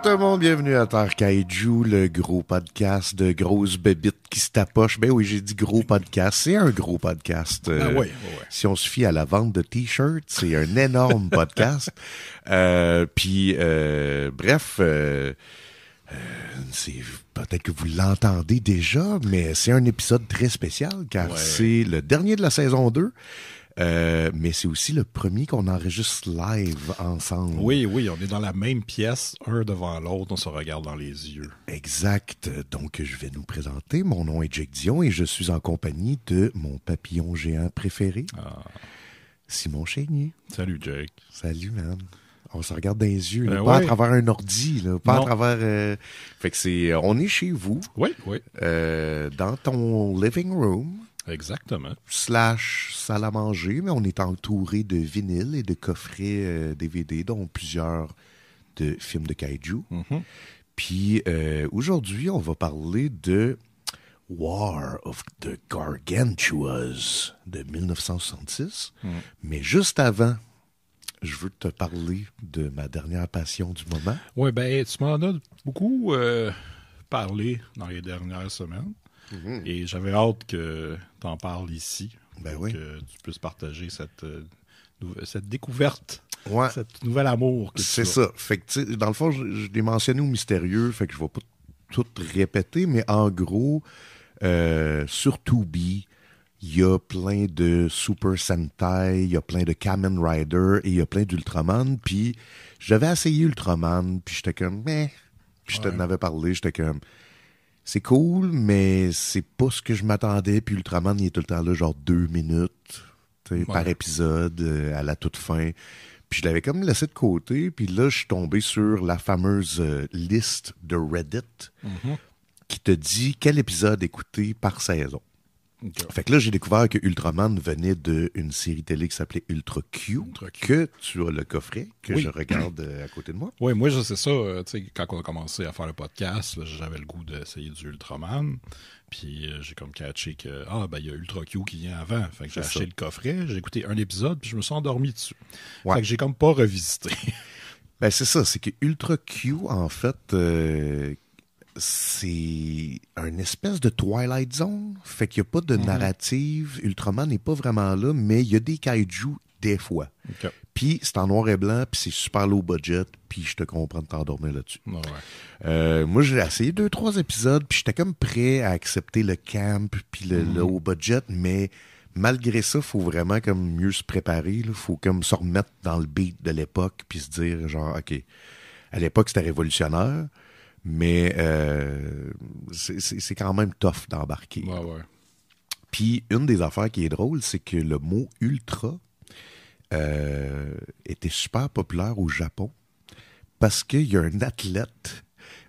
tout le monde, bienvenue à Terre Kaiju, le gros podcast de grosses bébites qui se tapochent. Ben oui, j'ai dit gros podcast, c'est un gros podcast. Oui. Si on se fie à la vente de t-shirts, c'est un énorme podcast. Bref, c'est peut-être que vous l'entendez déjà, mais c'est un épisode très spécial car c'est le dernier de la saison 2. Mais c'est aussi le premier qu'on enregistre live ensemble. Oui, on est dans la même pièce, un devant l'autre, on se regarde dans les yeux. Exact. Donc, je vais nous présenter. Mon nom est Jake Dion et je suis en compagnie de mon papillon géant préféré, Simon Chénier. Salut, Jake. Salut, man. On se regarde dans les yeux, pas ouais. à travers un ordi, là, pas Non. à travers... Fait que c'est... On est chez vous. Oui. Dans ton living room. Exactement. / salle à manger, mais on est entouré de vinyles et de coffrets DVD, dont plusieurs de films de kaiju. Mm-hmm. Puis aujourd'hui, on va parler de War of the Gargantuas de 1966. Mais juste avant, je veux te parler de ma dernière passion du moment. Oui, ben, tu m'en as beaucoup parlé dans les dernières semaines. Mm-hmm. Et j'avais hâte que tu en parles ici. Ben pour oui. que tu puisses partager cette découverte, Ouais. cette nouvel amour que tu C'est as. ça. Fait que, tu sais, dans le fond, je l'ai mentionné au mystérieux, fait que je vais pas tout répéter, mais en gros, sur Tubi, il y a plein de Super Sentai, il y a plein de Kamen Rider et il y a plein d'Ultraman. Puis j'avais essayé Ultraman, puis j'étais comme, mais... Puis je t'en avais parlé, j'étais comme... C'est cool, mais c'est pas ce que je m'attendais. Puis Ultraman, il est tout le temps là, genre 2 minutes par épisode, à la toute fin. Puis je l'avais comme laissé de côté. Puis là, je suis tombé sur la fameuse liste de Reddit qui te dit quel épisode écouter par saison. Okay. Fait que là, j'ai découvert que Ultraman venait d'une série télé qui s'appelait Ultra Q, que tu as le coffret, que je regarde à côté de moi. Oui, moi, je sais ça. Tu sais, quand on a commencé à faire le podcast, là, j'avais le goût d'essayer du Ultraman. Puis j'ai comme catché que, il y a Ultra Q qui vient avant. Fait que j'ai acheté le coffret, j'ai écouté un épisode, puis je me suis endormi dessus. Fait que j'ai comme pas revisité. Ben, c'est ça, c'est que Ultra Q, en fait... c'est un espèce de Twilight Zone. Fait qu'il n'y a pas de narrative. Ultraman n'est pas vraiment là, mais il y a des kaiju des fois. Okay. Puis c'est en noir et blanc, puis c'est super low budget, puis je te comprends de t'endormir là-dessus. Ouais. Moi, j'ai essayé 2-3 épisodes, puis j'étais comme prêt à accepter le camp, puis le low budget, mais malgré ça, il faut vraiment comme mieux se préparer. Il faut comme se remettre dans le beat de l'époque, puis se dire genre, OK, à l'époque, c'était révolutionnaire, mais c'est quand même tough d'embarquer. Ouais. Puis une des affaires qui est drôle, c'est que le mot ultra était super populaire au Japon parce qu'il y a un athlète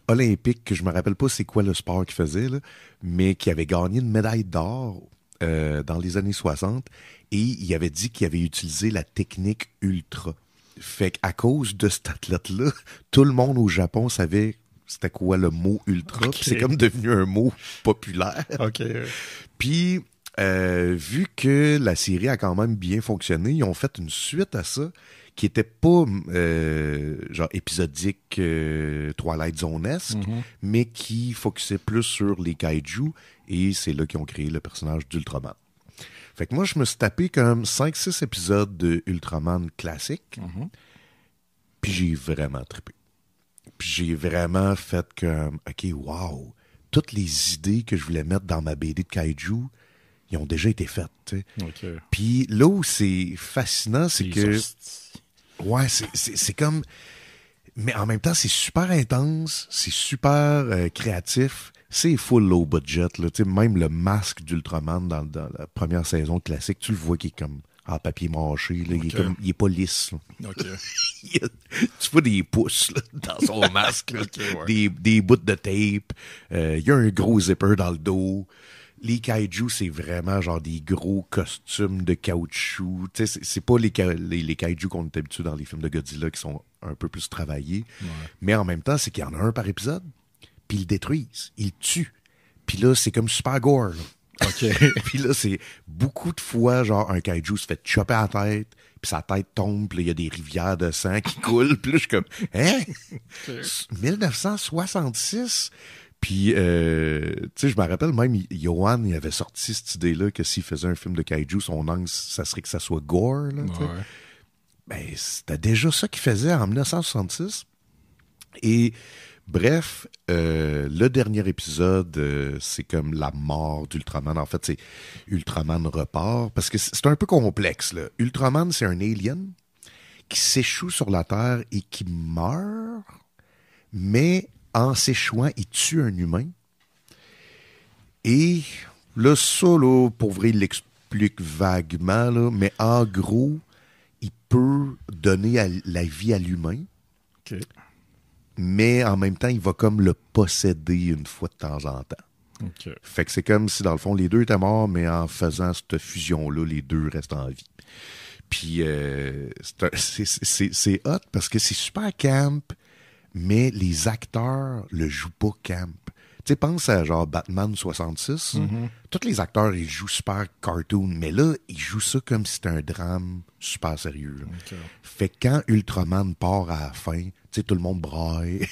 olympique, que je me rappelle pas c'est quoi le sport qu'il faisait, là, mais qui avait gagné une médaille d'or dans les années 60 et il avait dit qu'il avait utilisé la technique ultra. Fait qu'à cause de cet athlète-là, tout le monde au Japon savait c'était quoi le mot ultra. Okay. C'est comme devenu un mot populaire. OK. Puis, vu que la série a quand même bien fonctionné, ils ont fait une suite à ça qui était pas genre épisodique Twilight Zone-esque, mais qui focusait plus sur les kaiju, et c'est là qu'ils ont créé le personnage d'Ultraman. Fait que moi, je me suis tapé comme 5-6 épisodes de Ultraman classique, puis j'ai vraiment trippé. Puis j'ai vraiment fait comme, OK, wow, toutes les idées que je voulais mettre dans ma BD de kaiju, ils ont déjà été faites. Tu sais. Okay. Puis là où c'est fascinant, c'est que... Ouais, c'est comme... Mais en même temps, c'est super intense, c'est super créatif, c'est full low budget. Là. Tu sais, même le masque d'Ultraman dans la première saison classique, tu le vois qui est comme... en papier mâché, là. Il est pas lisse. Okay. Tu vois des pouces là, dans son masque, là. Des bouts de tape. Il y a un gros zipper dans le dos. Les kaiju, c'est vraiment genre des gros costumes de caoutchouc. Tu sais, c'est pas les kaiju qu'on est habitué dans les films de Godzilla qui sont un peu plus travaillés. Ouais. Mais en même temps, c'est qu'il y en a un par épisode, puis ils le détruisent, ils le tuent. Puis là, c'est comme super gore. Là. OK. Puis là, c'est beaucoup de fois, genre, un kaiju se fait chopper à la tête, puis sa tête tombe, puis là, il y a des rivières de sang qui coulent. Puis là, je suis comme, hein? 1966? Puis, tu sais, je me rappelle même, Johan, il avait sorti cette idée-là que s'il faisait un film de kaiju, son angle, ça serait que ça soit gore, là, tu sais. Ouais. Ben, c'était déjà ça qu'il faisait en 1966. Et bref, le dernier épisode, c'est comme la mort d'Ultraman. En fait, c'est Ultraman repart. Parce que c'est un peu complexe, là. Ultraman, c'est un alien qui s'échoue sur la Terre et qui meurt, mais en s'échouant, il tue un humain. Et là, ça, là, pour vrai, il l'explique vaguement, là, mais en gros, il peut donner la vie à l'humain. OK. Mais en même temps, il va comme le posséder une fois de temps en temps. OK. Fait que c'est comme si, dans le fond, les deux étaient morts, mais en faisant cette fusion-là, les deux restent en vie. Puis, c'est hot parce que c'est super camp, mais les acteurs le jouent pas camp. Tu sais, pense à genre Batman 66. Tous les acteurs, ils jouent super cartoon, mais là, ils jouent ça comme si c'était un drame super sérieux. OK. Fait que quand Ultraman part à la fin, tu sais, tout le monde braille.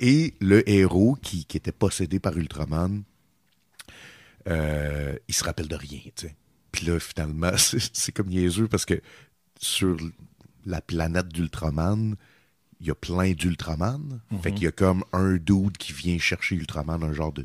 Et le héros qui était possédé par Ultraman, il se rappelle de rien, tu sais. Puis là, finalement, c'est comme niaiseux parce que sur la planète d'Ultraman, il y a plein d'Ultraman. Fait qu'il y a comme un dude qui vient chercher Ultraman, un genre de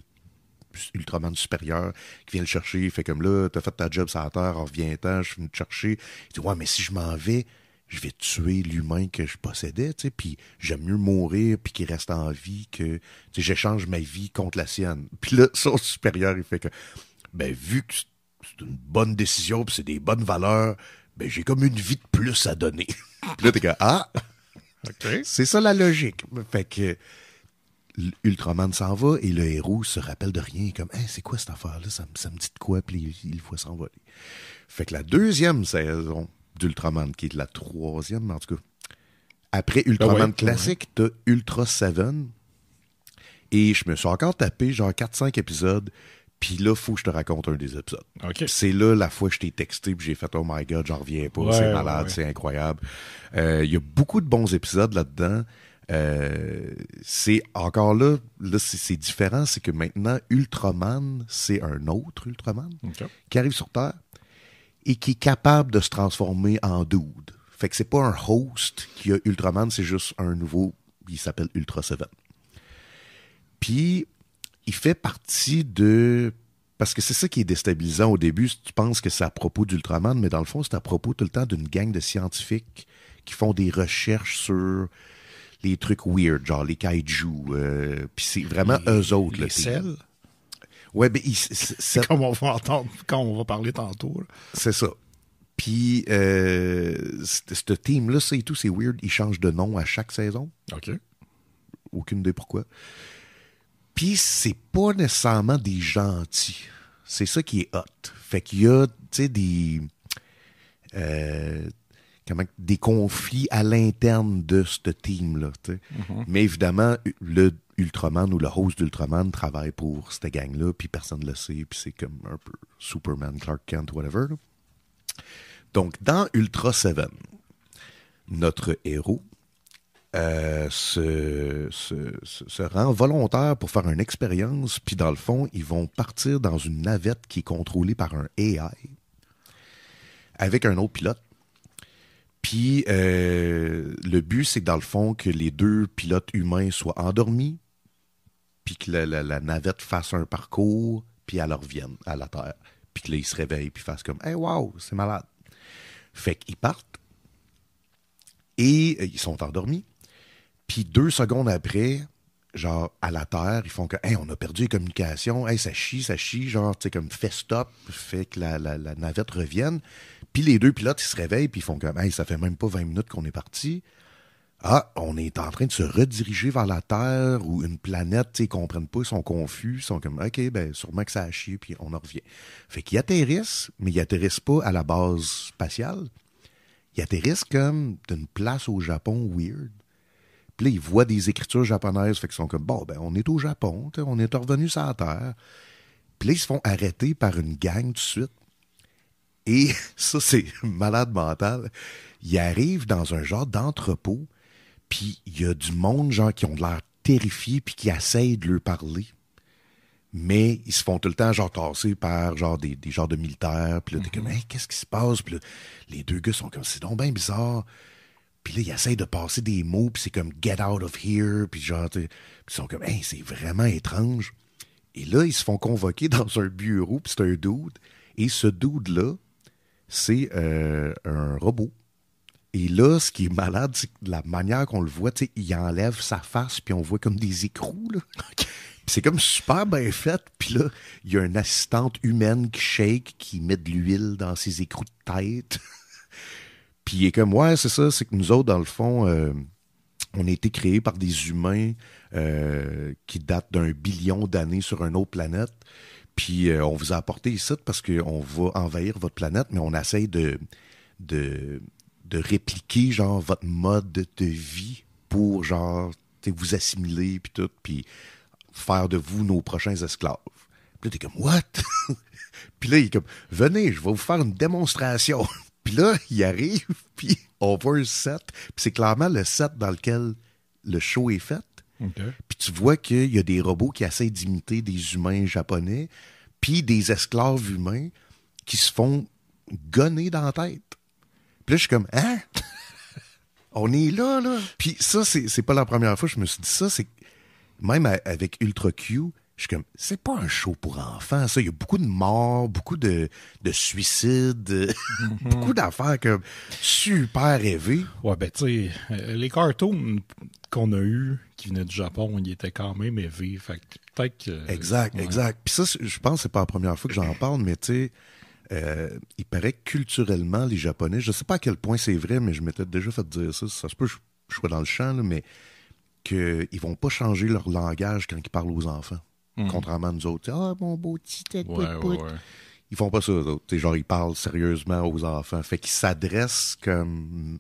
Ultraman supérieur, qui vient le chercher. Fait comme là, t'as fait ta job sur la Terre, reviens-t'en, je suis venu te chercher. Il dit, ouais, mais si je m'en vais, je vais tuer l'humain que je possédais, tu sais, puis j'aime mieux mourir puis qu'il reste en vie que, tu sais, j'échange ma vie contre la sienne. Puis là, son supérieur, il fait que, ben, vu que c'est une bonne décision puis c'est des bonnes valeurs, ben, j'ai comme une vie de plus à donner. Puis là, t'es comme, ah! OK. C'est ça la logique. Fait que Ultraman s'en va et le héros se rappelle de rien. Comme, hey, c'est quoi cette affaire-là? Ça me dit de quoi? Puis il faut s'envoler. Fait que la deuxième saison d'Ultraman, qui est la troisième, en tout cas, après Ultraman classique, t'as Ultra 7. Et je me suis encore tapé genre 4-5 épisodes. Puis là, faut que je te raconte un des épisodes. OK. C'est là la fois que je t'ai texté puis j'ai fait « Oh my God, j'en reviens pas, c'est malade, c'est incroyable. » Il y a beaucoup de bons épisodes là-dedans. C'est encore là c'est différent, c'est que maintenant, Ultraman, c'est un autre Ultraman qui arrive sur Terre et qui est capable de se transformer en dude. Fait que c'est pas un host qui a Ultraman, c'est juste un nouveau, il s'appelle Ultra 7. Puis, il fait partie de... Parce que c'est ça qui est déstabilisant au début. Tu penses que c'est à propos d'Ultraman, mais dans le fond, c'est à propos tout le temps d'une gang de scientifiques qui font des recherches sur les trucs weird, genre les kaiju. Puis c'est vraiment eux autres. Les selles? Ouais, ben... C'est comme on va entendre quand on va parler tantôt. Là. C'est ça. Puis, ce team-là, ça et tout, c'est weird. Ils changent de nom à chaque saison. OK. Aucune idée pourquoi. Puis c'est pas nécessairement des gentils. C'est ça qui est hot. Fait qu'il y a, tu sais, des conflits à l'interne de ce team-là. Mais évidemment, le Ultraman ou le host d'Ultraman travaille pour cette gang-là, puis personne ne le sait, puis c'est comme un peu Superman, Clark Kent, whatever. Là. Donc, dans Ultra 7, notre héros se rend volontaire pour faire une expérience, puis dans le fond, ils vont partir dans une navette qui est contrôlée par un AI avec un autre pilote. Puis le but, c'est que dans le fond, que les deux pilotes humains soient endormis, puis que la navette fasse un parcours, puis elle revienne à la Terre. Puis que là, ils se réveillent, puis fassent comme « Hey, wow, c'est malade! » Fait qu'ils partent, et ils sont endormis. Puis 2 secondes après, genre, à la Terre, ils font que, hey, on a perdu les communications, hey, ça chie, genre, tu sais, comme, fait stop, fait que la navette revienne. Puis les deux pilotes, ils se réveillent, puis ils font comme, hey, ça fait même pas 20 minutes qu'on est parti. Ah, on est en train de se rediriger vers la Terre ou une planète, tu sais, ils comprennent pas, ils sont confus, ils sont comme, OK, ben, sûrement que ça a chié, puis on en revient. Fait qu'ils atterrissent, mais ils atterrissent pas à la base spatiale. Ils atterrissent comme d'une place au Japon weird. Puis là, ils voient des écritures japonaises, fait qu'ils sont comme, bon, ben, on est au Japon, on est revenu sur la Terre. Puis là, ils se font arrêter par une gang tout de suite. Et ça, c'est malade mental. Ils arrivent dans un genre d'entrepôt, puis il y a du monde, genre, qui ont l'air terrifiés, puis qui essayent de leur parler. Mais ils se font tout le temps, genre, tasser par, genre, des genres de militaires. Puis là, t'es comme, hey, qu'est-ce qui se passe? Puis là, les deux gars sont comme, c'est donc bien bizarre. Puis là, ils essayent de passer des mots, puis c'est comme, get out of here. Puis genre, puis ils sont comme, hey, c'est vraiment étrange. Et là, ils se font convoquer dans un bureau, puis c'est un dude. Et ce dude-là, c'est un robot. Et là, ce qui est malade, c'est que la manière qu'on le voit, tu sais, il enlève sa face, puis on voit comme des écrous, là. Puis c'est comme super bien fait. Puis là, il y a une assistante humaine qui shake, qui met de l'huile dans ses écrous de tête. Puis il est comme, ouais, c'est ça, c'est que nous autres, dans le fond, on a été créés par des humains qui datent d'1 billion d'années sur une autre planète. Puis on vous a apporté ici parce qu'on va envahir votre planète, mais on essaye de répliquer, genre, votre mode de vie pour, genre, vous assimiler, puis tout, puis faire de vous nos prochains esclaves. Puis là, t'es comme, what? Puis là, il est comme, venez, je vais vous faire une démonstration. Puis là, il arrive, puis on voit un set, puis c'est clairement le set dans lequel le show est fait. Okay. Puis tu vois qu'il y a des robots qui essaient d'imiter des humains japonais, puis des esclaves humains qui se font gonner dans la tête. Puis là, je suis comme, hein? On est là, là. Puis ça, c'est pas la première fois que je me suis dit ça. C'est même avec Ultra Q, je suis comme, c'est pas un show pour enfants, ça. Il y a beaucoup de morts, beaucoup de suicides, beaucoup d'affaires comme super rêvées. Ouais, ben, tu sais, les cartoons qu'on a eus qui venaient du Japon, ils étaient quand même élevés. Fait que peut-être que. Exact, ouais. Exact. Puis ça, je pense que c'est pas la première fois que j'en parle, mais tu sais, il paraît que culturellement, les Japonais, je sais pas à quel point c'est vrai, mais je m'étais déjà fait dire ça. Ça se peut que je sois dans le champ, là, mais qu'ils vont pas changer leur langage quand ils parlent aux enfants. Contrairement à nous autres. Ah, mon beau petit tête, ouais. Ils font pas ça, eux autres. Genre, ils parlent sérieusement aux enfants. Fait qu'ils s'adressent comme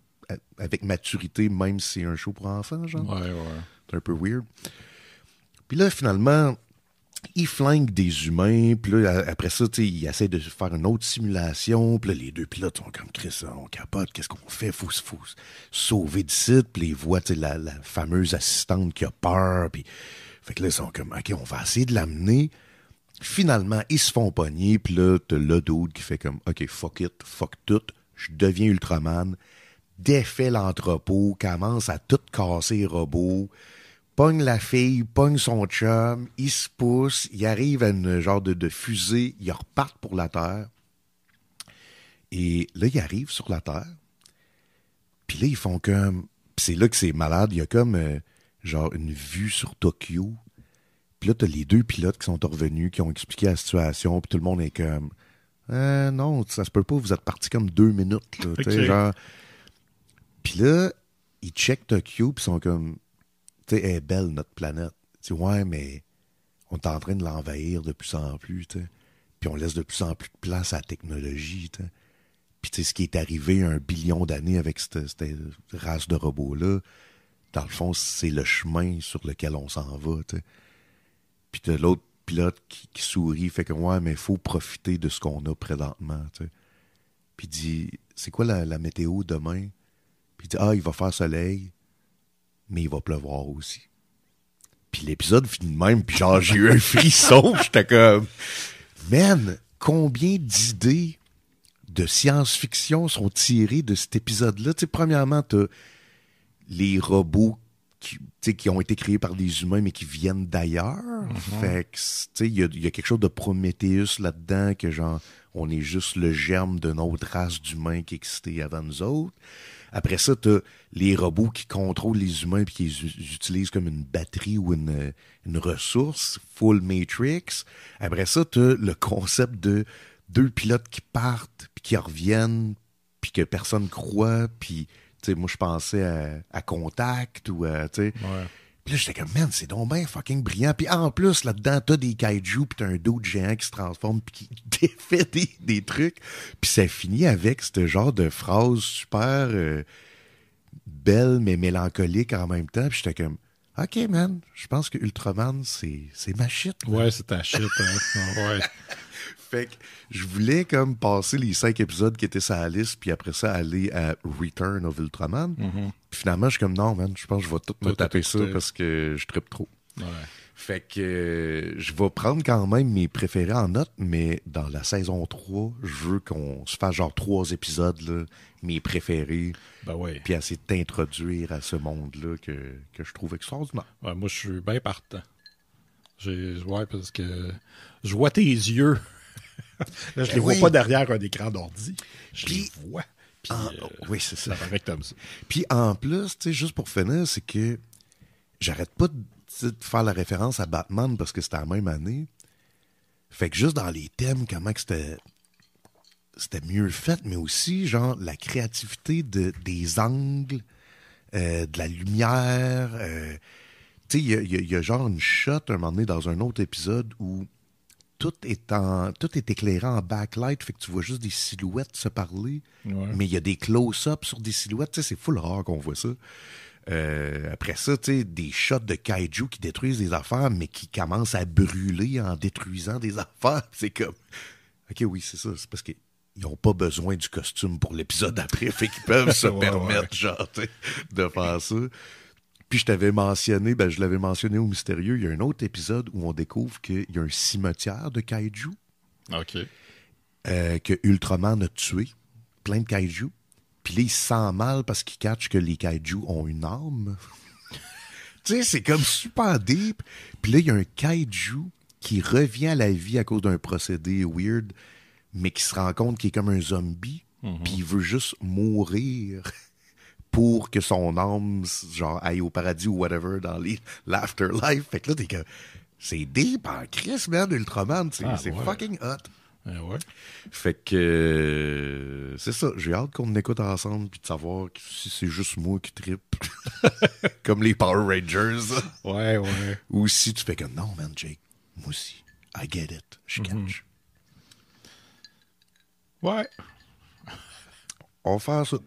avec maturité, même si c'est un show pour enfants, genre. Ouais. C'est un peu weird. Puis là, finalement, ils flinguent des humains. Puis là, après ça, tu sais, ils essaient de faire une autre simulation. Puis là, les deux pilotes sont comme, Chris, on capote. Qu'est-ce qu'on fait? Faut sauver du site. Puis les voient, tu sais, la fameuse assistante qui a peur. Puis fait que là, ils sont comme, OK, on va essayer de l'amener. Finalement, ils se font pogner. Puis là, t'as le dude qui fait comme, OK, fuck it, fuck tout. Je deviens Ultraman. Défait l'entrepôt. Commence à tout casser les robots. Pogne la fille, pogne son chum. Ils se poussent. Ils arrivent à une genre de fusée. Ils repartent pour la Terre. Et là, ils arrivent sur la Terre. Puis là, ils font comme... Puis c'est là que c'est malade. Il y a comme... genre une vue sur Tokyo. Puis là, t'as les deux pilotes qui sont revenus, qui ont expliqué la situation, puis tout le monde est comme non, ça se peut pas, vous êtes partis comme 2 minutes. Là, okay. Genre... Puis là, ils checkent Tokyo, puis sont comme, tu sais, elle est belle notre planète. T'sais, ouais, mais on est en train de l'envahir de plus en plus, t'sais. Puis on laisse de plus en plus de place à la technologie. T'sais. Puis tu sais, ce qui est arrivé 1 billion d'années avec cette race de robots-là, dans le fond, c'est le chemin sur lequel on s'en va. T'sais. Puis t'as l'autre pilote qui sourit, fait que ouais, mais il faut profiter de ce qu'on a présentement. T'sais. Puis il dit, c'est quoi la météo demain? Puis il dit, il va faire soleil, mais il va pleuvoir aussi. Puis l'épisode finit de même, puis genre, j'ai eu un frisson, j'étais comme, man, combien d'idées de science-fiction sont tirées de cet épisode-là? T'sais, premièrement, t'as les robots qui ont été créés par des humains, mais qui viennent d'ailleurs. Mm-hmm. Fait que, il y a quelque chose de Prometheus là-dedans, que genre, on est juste le germe d'une autre race d'humains qui existait avant nous autres. Après ça, t'as les robots qui contrôlent les humains et qui les utilisent comme une batterie ou une ressource, full Matrix. Après ça, t'as le concept de 2 pilotes qui partent, puis qui reviennent, puis que personne croit, puis... moi, je pensais à Contact ou à, tu sais. Ouais. Puis là, j'étais comme, man, c'est donc bien fucking brillant. Puis en plus, là-dedans, t'as des kaiju, puis t'as un dude géant qui se transforme, puis qui défait des trucs. Puis ça finit avec ce genre de phrase super belle, mais mélancolique en même temps. Puis j'étais comme, OK, man, je pense que Ultraman, c'est ma shit. Ouais, c'est ta shit, hein. Ouais. Fait que je voulais comme passer les 5 épisodes qui étaient sur la liste, puis après ça, aller à Return of Ultraman. Mm-hmm. Puis finalement, je suis comme, non, man, je pense que je vais tout me taper ça parce que je trippe trop. Ouais. Fait que je vais prendre quand même mes préférés en note, mais dans la saison 3, je veux qu'on se fasse genre 3 épisodes, là, mes préférés, Ben ouais. puis essayer de t'introduire à ce monde-là que je trouve extraordinaire. Ouais, moi, je suis bien partant. Ouais, parce que je vois tes yeux. Là, je les vois pas derrière un écran d'ordi. Je les vois. Puis, oui, c'est ça. Ça paraît que t'aimes ça. Puis en plus, tu sais, juste pour finir, c'est que j'arrête pas de faire la référence à Batman parce que c'était la même année. Fait que juste dans les thèmes, comment que c'était mieux fait, mais aussi, genre, la créativité des angles, de la lumière. Tu sais, il y a genre une shot, un moment donné, dans un autre épisode où tout est éclairé en backlight, fait que tu vois juste des silhouettes se parler, mais il y a des close-ups sur des silhouettes. Tu sais, c'est full rare qu'on voit ça. Après ça, tu sais, des shots de kaiju qui détruisent des affaires, mais qui commencent à brûler en détruisant des affaires. C'est comme, OK, oui, c'est ça. C'est parce qu'ils n'ont pas besoin du costume pour l'épisode après, fait qu'ils peuvent se permettre, genre, tu sais, de faire ça. Puis je t'avais mentionné, je l'avais mentionné au Mystérieux, il y a un autre épisode où on découvre qu'il y a un cimetière de kaiju. OK. Que Ultraman a tué. Plein de kaiju. Puis là, il se sent mal parce qu'il catch que les kaiju ont une âme. Tu sais, c'est comme super deep. Puis là, il y a un kaiju qui revient à la vie à cause d'un procédé weird, mais qui se rend compte qu'il est comme un zombie. Puis il veut juste mourir pour que son âme, genre, aille au paradis ou whatever dans l'afterlife. Fait que là, t'es comme... C'est deep en Chris, man, Ultraman. C'est fucking hot. Ouais. Fait que... c'est ça. J'ai hâte qu'on écoute ensemble puis de savoir si c'est juste moi qui trippe. Comme les Power Rangers. Ouais. Ou si tu fais que non, man, Jake. Moi aussi. I get it. Je catch. Ouais. On va faire ça.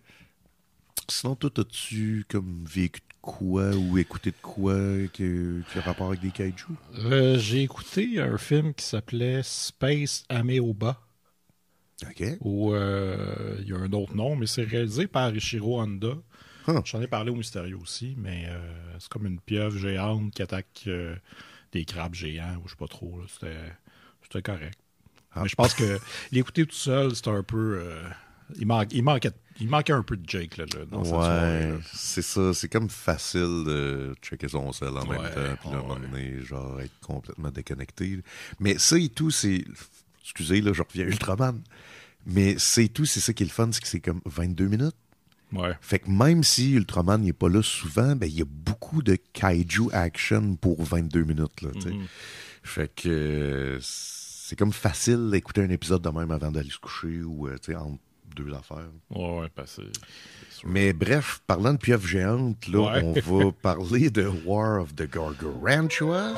Sinon, toi, as-tu comme vécu de quoi ou écouté de quoi qui a rapport avec des kaiju? J'ai écouté un film qui s'appelait Space Ameoba. OK. Où il y a un autre nom, mais c'est réalisé par Ishiro Honda. J'en ai parlé au Mystérieux aussi, mais c'est comme une pieuvre géante qui attaque des crabes géants, ou je sais pas trop. Là. C'était correct. Mais je pense que l'écouter tout seul, c'était un peu... il manquait un peu de Jake là, dans cette soirée. C'est ça. C'est comme facile de checker son sel en même temps. Puis là, à un moment donné, genre, être complètement déconnecté. Mais ça et tout, c'est... Excusez, là, je reviens à Ultraman. Mais c'est tout, c'est ça qui est le fun, c'est que c'est comme 22 minutes. Ouais. Fait que même si Ultraman n'est pas là souvent, il y a beaucoup de kaiju action pour 22 minutes. Là, Fait que c'est comme facile d'écouter un épisode de même avant d'aller se coucher ou entre deux affaires. Ouais, c'est sûr. Mais bref, parlant de pieuvre géante, là, on va parler de War of the Gargantua.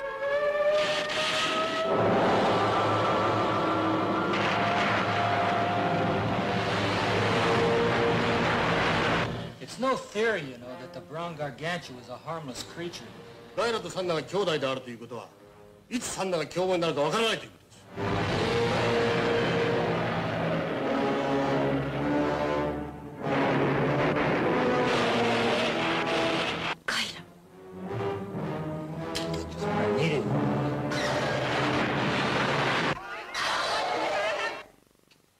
It's no theory, you know, that the brown gargantua is a harmless creature. ガイラとサンナが兄弟であるということは、いつサンナが凶暴になるかわからないということです。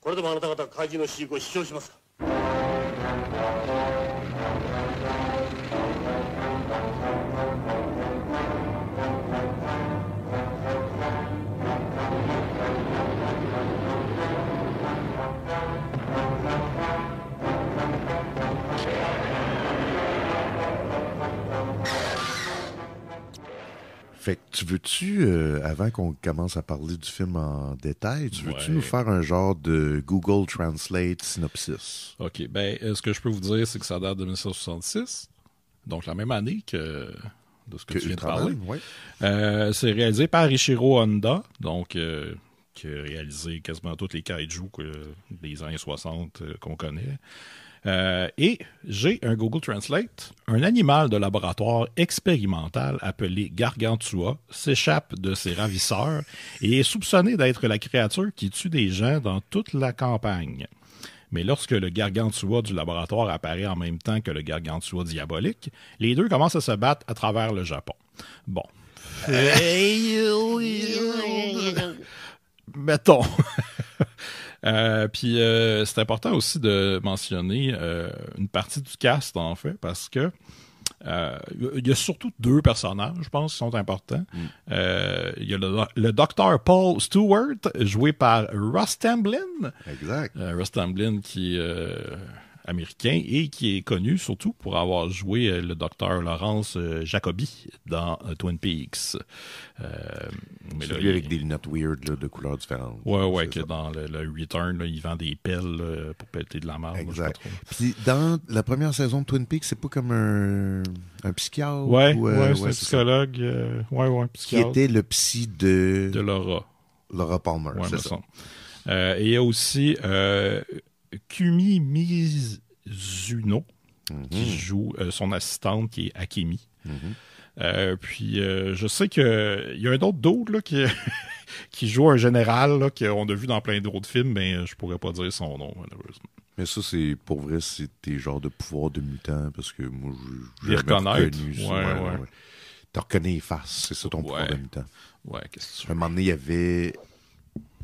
これでもあなた方は怪獣の飼育を主張しますか？Fait que tu veux-tu, avant qu'on commence à parler du film en détail, tu veux-tu nous faire un genre de Google Translate synopsis? OK. Ce que je peux vous dire, c'est que ça date de 1966, donc la même année de ce que tu viens de parler. Ouais. C'est réalisé par Ishiro Honda, donc qui a réalisé quasiment tous les kaiju des années 60 qu'on connaît. Et j'ai un Google Translate. Un animal de laboratoire expérimental appelé Gargantua s'échappe de ses ravisseurs et est soupçonné d'être la créature qui tue des gens dans toute la campagne. Mais lorsque le Gargantua du laboratoire apparaît en même temps que le Gargantua diabolique, les deux commencent à se battre à travers le Japon. Bon. Mettons. Puis c'est important aussi de mentionner une partie du cast, en fait, parce que il y a surtout deux personnages, je pense, qui sont importants. Il y a le Dr. Paul Stewart, joué par Russ Tamblyn. Exact. Russ Tamblyn, qui est américain et qui est connu surtout pour avoir joué le Dr. Laurence Jacobi dans Twin Peaks. Mais là, lui avec des lunettes weird là, de couleurs différentes. Ouais, que dans le Return, là, il vend des pelles là, pour péter de la merde. Exact. Puis dans la première saison de Twin Peaks, c'est pas comme un psychiatre? Ouais, c'est un psychologue. Psychiatre. Qui était le psy de Laura. Laura Palmer, ouais, c'est ça. Et il y a aussi Kumi Mizuno, qui joue son assistante, qui est Akemi. Puis je sais qu'il y a un autre dude là, qui joue un général là, qu'on a vu dans plein d'autres films, mais je pourrais pas dire son nom, malheureusement. Mais ça, c'est pour vrai, c'est tes genres de pouvoirs de mutant, parce que moi, les reconnaître. Ouais. Tu reconnais les faces, c'est ça ton pouvoir de mutant. Ouais, qu'est-ce que tu veux? Un moment donné, il y avait...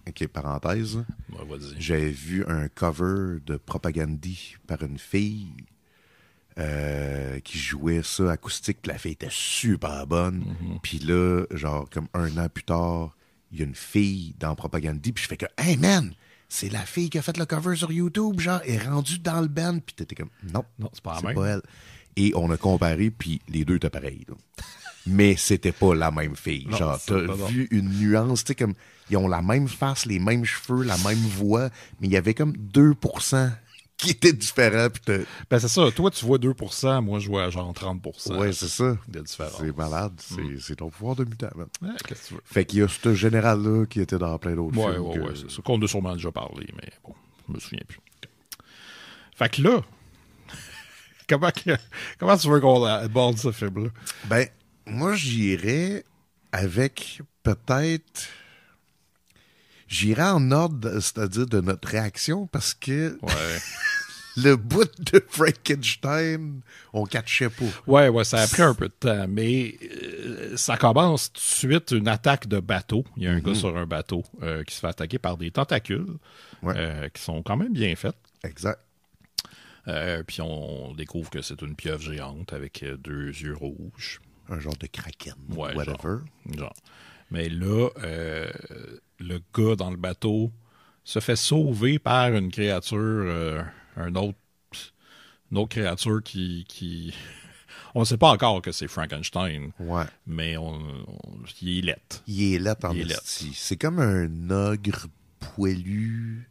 OK, parenthèse. Ouais, vas-y. J'avais vu un cover de Propagandhi par une fille qui jouait ça acoustique. Puis la fille était super bonne. Puis là, genre, comme un an plus tard, il y a une fille dans Propagandhi. Puis je fais que, hey man, c'est la fille qui a fait le cover sur YouTube. Genre, elle est rendue dans le band. Puis t'étais comme, non, c'est pas elle. Et on a comparé, puis les deux étaient pareils. Là. Mais c'était pas la même fille. Non, genre, t'as vu une nuance, tu sais, comme, ils ont la même face, les mêmes cheveux, la même voix, mais il y avait comme 2% qui étaient différents. Ben, c'est ça. Toi, tu vois 2%, moi, je vois genre 30%. Ouais, c'est ça. De différence. C'est malade. C'est ton pouvoir de mutant, man. Ouais, qu'est-ce que tu veux? Fait qu'il y a ce général-là qui était dans plein d'autres films. Ouais, c'est ça. Qu'on a sûrement déjà parlé, mais bon, je me souviens plus. Fait que là, comment tu veux qu'on aborde ce film-là? Ben, moi, j'irais avec peut-être... J'irais en ordre, c'est-à-dire de notre réaction, parce que le bout de Frankenstein, on catchait pas. Ouais, ça a pris un peu de temps, mais ça commence tout de suite une attaque de bateau. Il y a un gars sur un bateau qui se fait attaquer par des tentacules qui sont quand même bien faites. Exact. Puis on découvre que c'est une pieuvre géante avec 2 yeux rouges. Un genre de kraken, whatever. Genre. Mais là, le gars dans le bateau se fait sauver par une créature, une autre créature qui... On ne sait pas encore que c'est Frankenstein, mais il est laid. Il est laid en esti. C'est comme un ogre poilu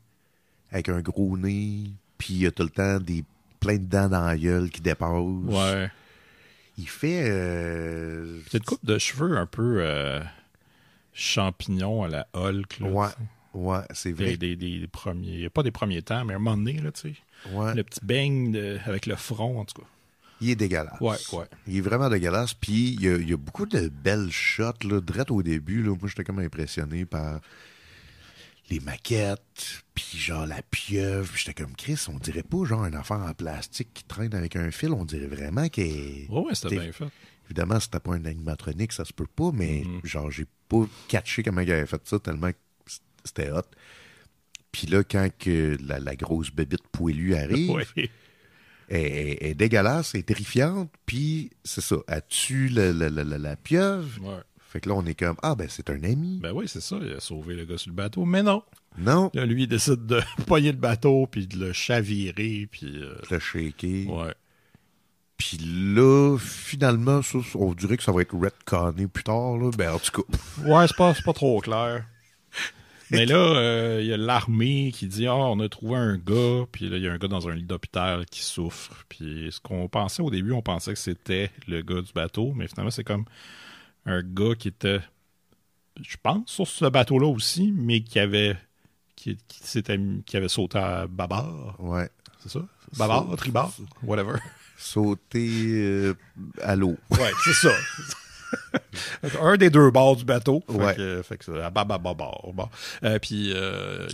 avec un gros nez, puis il y a tout le temps plein de dents dans la gueule qui dépassent. Ouais. Il fait... C'est une coupe de cheveux un peu... champignons à la Hulk. Là, ouais, c'est vrai. Des premiers, pas des premiers temps, mais un moment donné, là, tu sais. Ouais. Le petit beigne avec le front, en tout cas. Il est dégueulasse. Ouais. Il est vraiment dégueulasse. Puis, il y a beaucoup de belles shots, là, direct au début. Là, moi, j'étais comme impressionné par les maquettes, puis genre la pieuvre. Puis j'étais comme, Chris, on dirait pas genre une affaire en plastique qui traîne avec un fil. On dirait vraiment qu'elle est... Ouais, c'était bien fait. Évidemment, c'était pas un animatronique, ça se peut pas, mais genre, j'ai pas catché comment il avait fait ça tellement que c'était hot. Puis là, quand que la grosse bébite poilue arrive, elle est dégueulasse, elle est terrifiante, puis c'est ça, elle tue la pieuvre. Ouais. Fait que là, on est comme, ben c'est un ami. Ben oui, c'est ça, il a sauvé le gars sur le bateau, mais non. Non. Là, lui, il décide de pogner le bateau, puis de le chavirer, puis... de le shaker. Ouais. Puis là, finalement, ça, on dirait que ça va être retconné plus tard, là. Ben, en tout cas. Ouais, c'est pas trop clair. Mais là, il y a l'armée qui dit « Ah, on a trouvé un gars. » Puis là, il y a un gars dans un lit d'hôpital qui souffre. Puis ce qu'on pensait au début, on pensait que c'était le gars du bateau. Mais finalement, c'est comme un gars qui était je pense, sur ce bateau-là aussi, mais qui avait sauté à bâbord. Ouais. C'est ça? Bâbord, tribord, whatever. Sauter à l'eau. Ouais, c'est ça. Un des deux bords du bateau. Ouais. Fait que à bâbord. Bon. Puis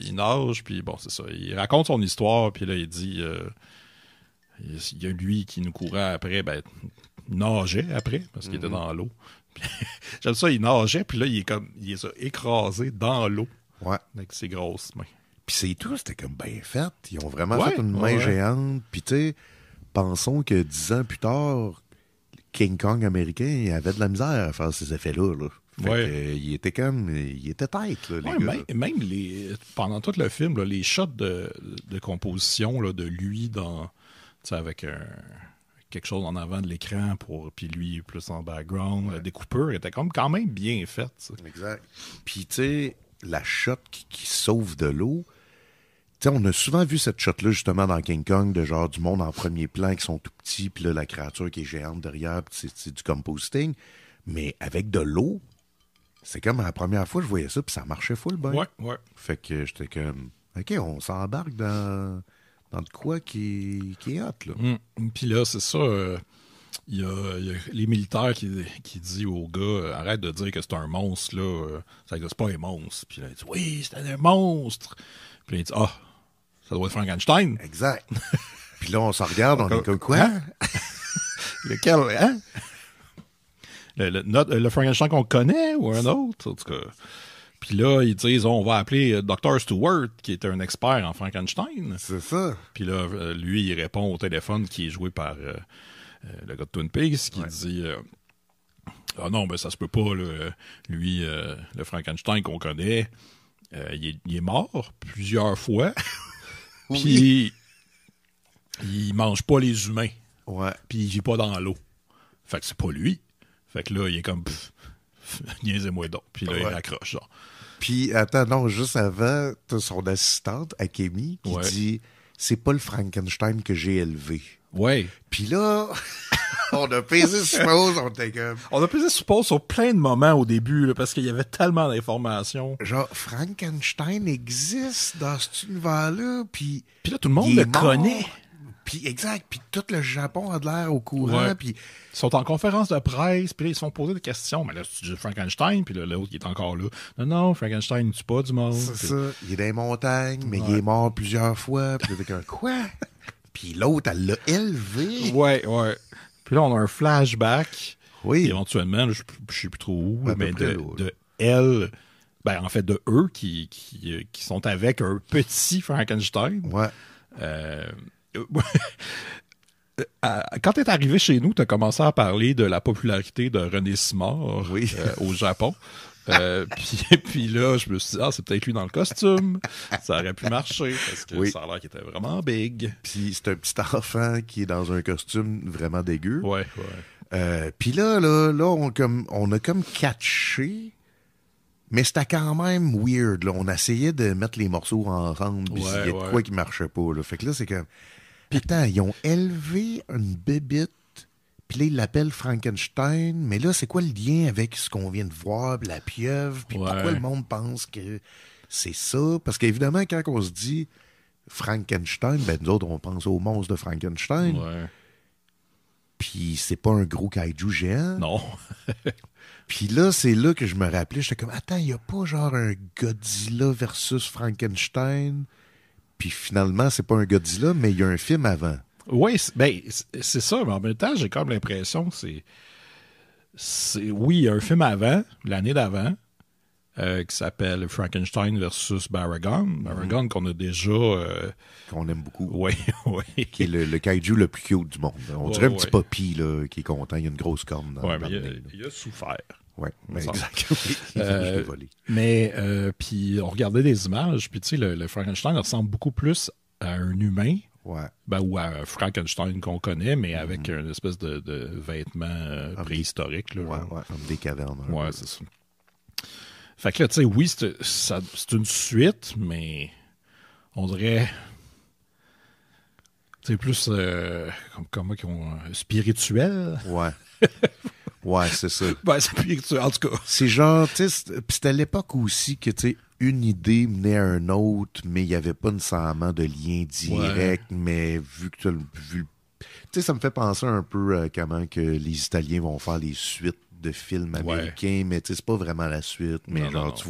il nage, puis bon, c'est ça. Il raconte son histoire, puis là, il dit... il y a lui qui nous courait après, nageait après, parce qu'il était dans l'eau. Puis, j'aime ça, il nageait, puis là, il est écrasé dans l'eau. Ouais. Avec ses grosses mains. Puis c'est tout, c'était comme bien fait. Ils ont vraiment fait une main géante. Puis tu sais, pensons que 10 ans plus tard, King Kong américain, il avait de la misère à faire ces effets-là. Là. Fait que, il était tête, là, les gars. Même pendant tout le film, là, les shots de composition là, de lui avec quelque chose en avant de l'écran, puis lui plus en background, la découpure était comme quand même bien faite. Ça. Exact. Puis tu sais, la shot qui sauve de l'eau, tu sais, on a souvent vu cette shot-là justement dans King Kong, de genre du monde en premier plan qui sont tout petits, puis là, la créature qui est géante derrière, puis c'est du compositing. Mais avec de l'eau, c'est comme la première fois que je voyais ça, puis ça marchait full bien. Ouais. Fait que j'étais comme, OK, on s'embarque dans de quoi qui est hot, là. Puis là, c'est ça, il y a les militaires qui disent au gars, arrête de dire que c'est un monstre, là, ça n'existe pas un monstre. Puis là, il dit, oui, c'est un monstre. Puis là, il dit, ça doit être Frankenstein. Exact. Puis là, on se regarde, on est comme quoi? Hein? Lequel, hein? Le Frankenstein qu'on connaît ou un autre, en tout cas. Puis là, ils disent, on va appeler Dr. Stewart, qui est un expert en Frankenstein. C'est ça. Puis là, lui, il répond au téléphone qui est joué par le gars de Twin Peaks, qui dit ah non, ça se peut pas, là. Lui, le Frankenstein qu'on connaît, il est mort plusieurs fois. Puis il mange pas les humains. Ouais. Puis il vit pas dans l'eau. Fait que c'est pas lui. Fait que là, il est comme niaisez-moi donc. Puis là, il raccroche, genre. Puis, attends, non, juste avant, t'as son assistante, Akemi, qui dit « C'est pas le Frankenstein que j'ai élevé. » Ouais. Puis là, on a pesé sur pause, on était comme... On a pesé sur pause sur plein de moments au début, là, parce qu'il y avait tellement d'informations. Genre, Frankenstein existe dans cet univers-là, puis là, tout le monde le connaît. Puis, exact, puis tout le Japon a de l'air au courant, puis... Ils sont en conférence de presse, puis là, ils se font poser des questions. Mais là, c'est Frankenstein, puis là, l'autre, il est encore là. Non, Frankenstein, il tue pas du monde. C'est ça. Il est dans les montagnes, mais il est mort plusieurs fois. Puis là, t'es quoi? Puis l'autre, elle l'a élevé. Ouais. Puis là, on a un flashback. Oui. Éventuellement, là, je sais plus trop où, mais de elle... en fait, de eux qui sont avec un petit Frankenstein. Ouais. Quand t'es arrivé chez nous, t'as commencé à parler de la popularité de René Simard au Japon. Puis là, je me suis dit, c'est peut-être lui dans le costume. Ça aurait pu marcher parce que ça a l'air qu'il était vraiment big. Puis c'est un petit enfant qui est dans un costume vraiment dégueu. Ouais. Puis là, on a comme catché, mais c'était quand même weird. Là. On essayait de mettre les morceaux ensemble, puis il y a de quoi qui marchait pas. Là. Fait que là, c'est comme... Attends, ils ont élevé une bébite, puis là, ils l'appellent Frankenstein, mais là, c'est quoi le lien avec ce qu'on vient de voir, la pieuvre, puis pourquoi le monde pense que c'est ça? Parce qu'évidemment, quand on se dit Frankenstein, nous autres, on pense au monstre de Frankenstein. Ouais. Puis c'est pas un gros kaiju géant. Non. Puis là, c'est là que je me rappelais, j'étais comme, attends, il y a pas genre un Godzilla versus Frankenstein... Puis finalement, c'est pas un Godzilla, mais il y a un film avant. Oui, c'est ça, mais en même temps, j'ai comme l'impression que oui, il y a un film avant, l'année d'avant, qui s'appelle Frankenstein versus Baragon. Baragon qu'on a déjà... qu'on aime beaucoup. Oui. Qui est le kaiju le plus cute du monde. On dirait un petit papy là, qui est content. Il y a une grosse corne dans le nez. Il a souffert. Oui, exact. Je l'ai volé. Mais, puis on regardait des images, puis tu sais, le Frankenstein ressemble beaucoup plus à un humain, ou à un Frankenstein qu'on connaît, mais avec une espèce de vêtements préhistoriques. Là, comme des cavernes. Ouais, c'est ça. Fait que là, tu sais, oui, c'est une suite, mais on dirait... C'est plus, comment spirituel. Ouais. Ouais, c'est ça. Ben, c'est plus en tout cas. C'est genre, tu sais, puis c'était à l'époque aussi que, tu sais, une idée menait à un autre, mais il n'y avait pas nécessairement de lien direct, mais vu que tu as vu... Tu sais, ça me fait penser un peu à comment que les Italiens vont faire les suites de films américains, mais tu sais, c'est pas vraiment la suite, mais non. Tu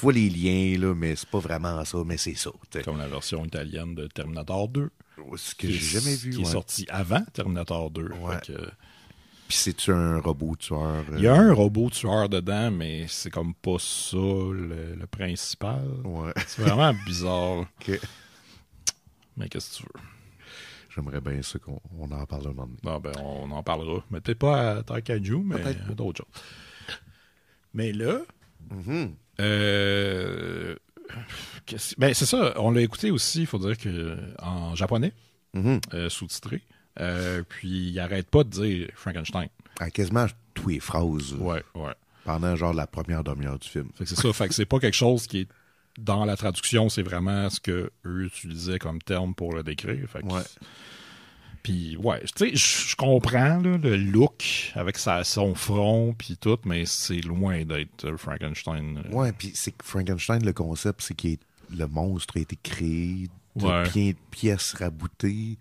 vois les liens, là, mais c'est pas vraiment ça, mais c'est ça. T'sais. Comme la version italienne de Terminator 2. Ce que j'ai jamais vu. Qui est sorti avant Terminator 2. Ouais. Puis c'est-tu un robot tueur? Il y a un robot tueur dedans, mais c'est comme pas ça le principal. Ouais. C'est vraiment bizarre. Okay. Mais qu'est-ce que tu veux? J'aimerais bien ça qu'on en parle un moment donné. Non, ben, on en parlera. Mais peut-être pas à Taikaiju, mais à d'autres choses. Mais là... ben, c'est ça. On l'a écouté aussi, il faut dire que en japonais, sous-titré. Puis il arrête pas de dire Frankenstein. Quasiment tous les phrases. Ouais. Pendant genre la première demi-heure du film. Fait que c'est ça. Fait que c'est pas quelque chose qui est dans la traduction, c'est vraiment ce que eux utilisaient comme terme pour le décrire. Fait que puis ouais, tu sais, je comprends là, le look avec son front puis tout, mais c'est loin d'être Frankenstein. Ouais, puis c'est que Frankenstein, le concept, c'est que le monstre a été créé de pièces raboutées.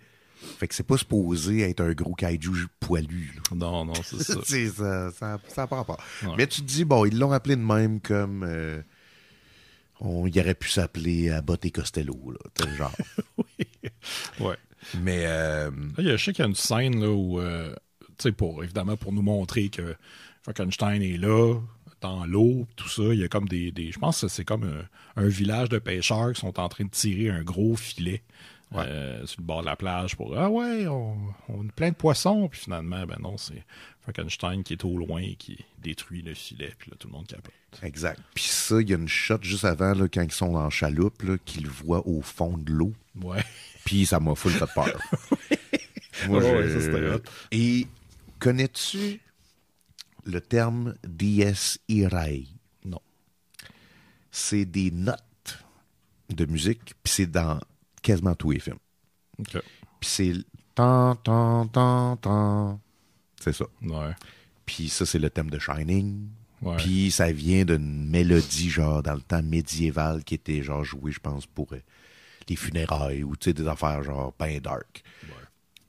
Fait que c'est pas supposé être un gros kaiju poilu. Là. Non, c'est ça. ça prend pas. Ouais. Mais tu te dis, bon, ils l'ont appelé de même comme... il aurait pu s'appeler Abbott et Costello, là, genre. Oui. Ouais. Mais... je sais qu'il y a une scène là, où, tu sais, évidemment, pour nous montrer que Frankenstein est là, dans l'eau, tout ça, il y a comme je pense que c'est comme un village de pêcheurs qui sont en train de tirer un gros filet sur le bord de la plage pour on a plein de poissons, puis finalement, ben non, c'est Frankenstein qui est au loin et qui détruit le filet, puis là, tout le monde capote. Exact. Puis ça, il y a une shot juste avant, là, quand ils sont en chaloupe, là, qu'ils le voient au fond de l'eau. Ouais. Puis ça m'a full fait peur. Moi, ça c'était hot. Et connais-tu le terme Dies Irae? Non. C'est des notes de musique, puis c'est dans quasiment tous les films. OK. Puis c'est tan, tan, tan, tan. C'est ça. Ouais. Puis ça, c'est le thème de Shining. Ouais. Puis ça vient d'une mélodie, genre, dans le temps médiéval, qui était, genre, jouée, je pense, pour les funérailles ou, tu sais, des affaires, genre, ben dark. Ouais.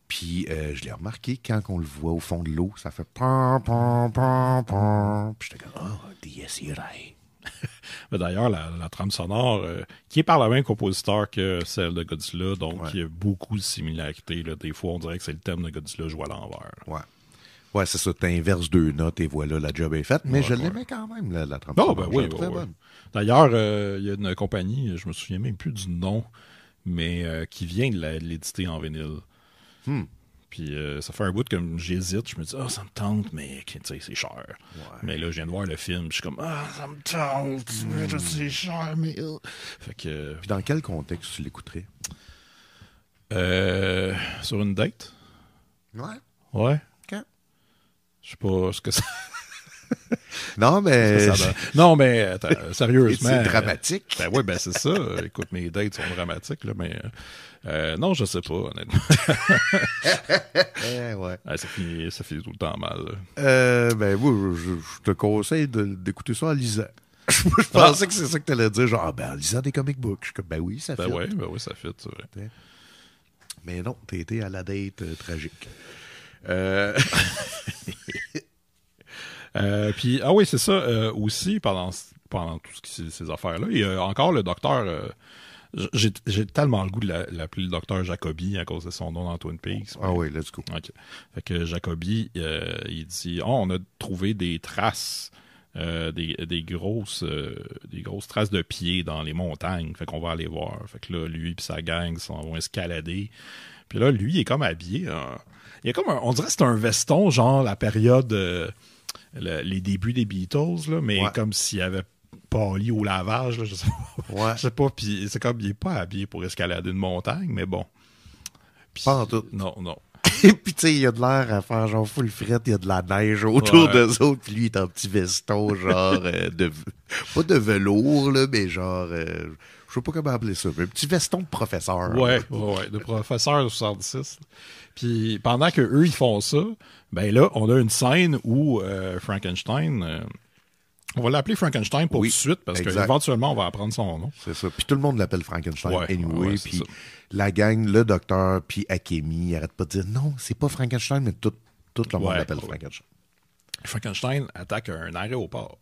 Puis je l'ai remarqué, quand on le voit au fond de l'eau, ça fait pam, pam, pam, pam. Puis j'étais comme, Dies Irae. D'ailleurs, la trame sonore, qui est par le même compositeur que celle de Godzilla, donc il y a beaucoup de similarités. Là. Des fois, on dirait que c'est le thème de Godzilla joué à l'envers. Ouais, c'est ça. T'inverses deux notes et voilà, la job est faite. Mais je l'aimais quand même, la trame sonore. Ben oui, très bonne. D'ailleurs, il y a une compagnie, je me souviens même plus du nom, mais qui vient de l'éditer en vinyle. Puis ça fait un bout que j'hésite. Je me dis, ça me tente, mais c'est cher. Ouais. Mais là, je viens de voir le film. Je suis comme, ça me tente, mais c'est cher, mais... Fait que... Puis dans quel contexte tu l'écouterais? Sur une date? Ouais. Ouais. OK. Je sais pas ce que ça... Non, mais... Non, mais attends, sérieusement... C'est dramatique. Oui, c'est ça. Écoute, mes dates sont dramatiques, là, mais... non, je sais pas, honnêtement. Ouais. Ça finit tout le temps mal. Ben, oui, je te conseille d'écouter ça en lisant. Je pensais que c'est ça que tu allais dire, genre, en lisant des comic books. Je suis comme, ben oui, ça fait. Ben oui, ça fait, c'est vrai. Mais non, t'as été à la date tragique. Puis, oui, c'est ça. Aussi, pendant toutes ces affaires-là, il y a encore le docteur... J'ai tellement le goût de l'appeler le docteur Jacobi à cause de son nom dans Twin Peaks. Ah oui, let's go. Okay. Fait que Jacobi, il dit on a trouvé des traces, des grosses traces de pieds dans les montagnes. Fait qu'on va aller voir. Fait que là, lui et sa gang vont escalader. Puis là, lui, il est comme habillé. Il est comme on dirait que c'est un veston, genre la période, les débuts des Beatles, là, mais comme s'il avait pâli au lavage, là, je sais pas. Ouais. Je sais pas, puis c'est comme, il est pas habillé pour escalader une montagne, mais bon. Pis, pas en tout. Non. Puis tu sais, il y a de l'air à faire genre full fret, il y a de la neige autour d'eux autres, puis lui, il est en petit veston, genre, pas de velours, là, mais genre, Je sais pas comment appeler ça. Un petit veston de professeur. Ouais, de professeur de 66. Puis pendant que eux ils font ça, ben là, on a une scène où Frankenstein... on va l'appeler Frankenstein pour tout de suite, parce qu'éventuellement, on va apprendre son nom. C'est ça. Puis tout le monde l'appelle Frankenstein anyway. Puis ça. la gang, le docteur, puis Akemi, ils arrêtent pas de dire non, c'est pas Frankenstein, mais tout le monde l'appelle Frankenstein. Frankenstein attaque un aéroport.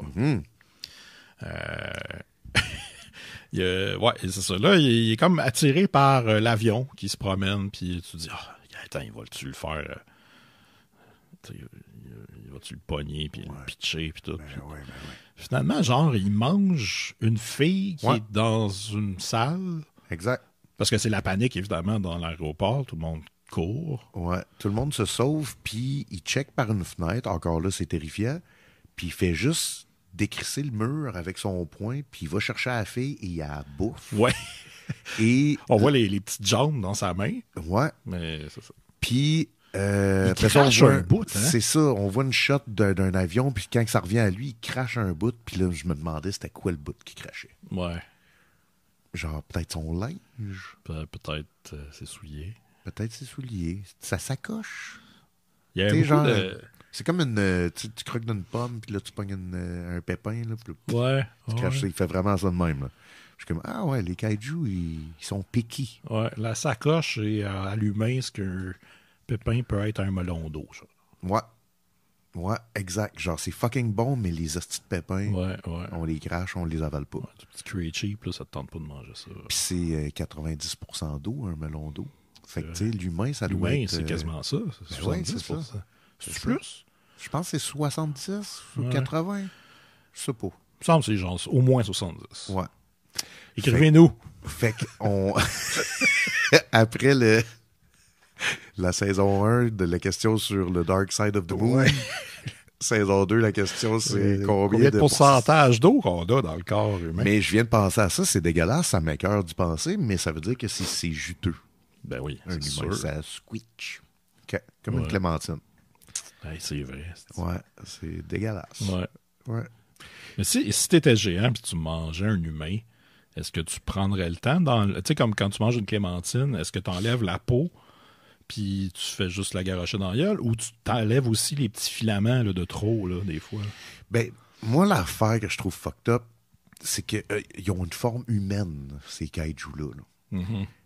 C'est ça. Là, il est comme attiré par l'avion qui se promène, puis tu te dis, attends, il va-tu le faire... il va-tu le pogner, puis le pitcher, puis tout. Finalement, genre, il mange une fille qui est dans une salle. Exact. Parce que c'est la panique, évidemment, dans l'aéroport. Tout le monde court. Ouais. Tout le monde se sauve, puis il check par une fenêtre. Encore là, c'est terrifiant. Puis il fait juste décrisser le mur avec son poing, puis il va chercher la fille et il la bouffe. Ouais. Et on voit les petites jambes dans sa main. Ouais. Mais c'est ça. Puis... il crache un bout, hein? C'est ça, on voit une shot d'un avion, puis quand ça revient à lui, il crache un bout, puis là, je me demandais c'était quoi le bout qui crachait. Ouais. Genre, peut-être son linge. Peut-être ses souliers. Peut-être ses souliers. Sa sacoche. Il y a genre, c'est comme une... tu croques dans une pomme, puis là, tu pognes un pépin, là, puis tu craches ça. Il fait vraiment ça de même, là. Je suis comme, ah ouais, les kaiju, ils sont piqués. Ouais, la sacoche est à l'humain, ce qu'un pépin peut être un melon d'eau, ça. Ouais, exact. Genre, c'est fucking bon, mais les hosties de pépins, on les crache, on les avale pas. Du petit curry cheap, là, ça te tente pas de manger ça. Puis c'est 90% d'eau, un melon d'eau. Fait que, tu sais, l'humain, ça doit être... c'est quasiment ça. C'est 70%. C'est ça. C'est plus? Je pense que c'est 70 ou 80. Je sais pas. Il me semble que c'est genre au moins 70. Ouais. Écrivez-nous. Fait qu'on... Après la saison 1 de la question sur le Dark Side of the Moon, saison 2, la question c'est combien de pourcentage d'eau qu'on a dans le corps humain. Mais je viens de penser à ça, c'est dégueulasse, ça m'écoeure d'y penser, mais ça veut dire que c'est juteux. Ben oui, un humain, sûr. Ça squitch. Comme une clémentine. Hey, c'est vrai. Ouais, c'est dégueulasse. Ouais. Mais si t'étais géant et tu mangeais un humain, est-ce que tu prendrais le temps tu sais, comme quand tu manges une clémentine, est-ce que tu enlèves la peau puis tu fais juste la garocher dans la gueule, ou tu t'enlèves aussi les petits filaments là, de trop, là, des fois? Ben, moi, l'affaire que je trouve fucked up, c'est qu'ils ont une forme humaine, ces kaiju-là. Là.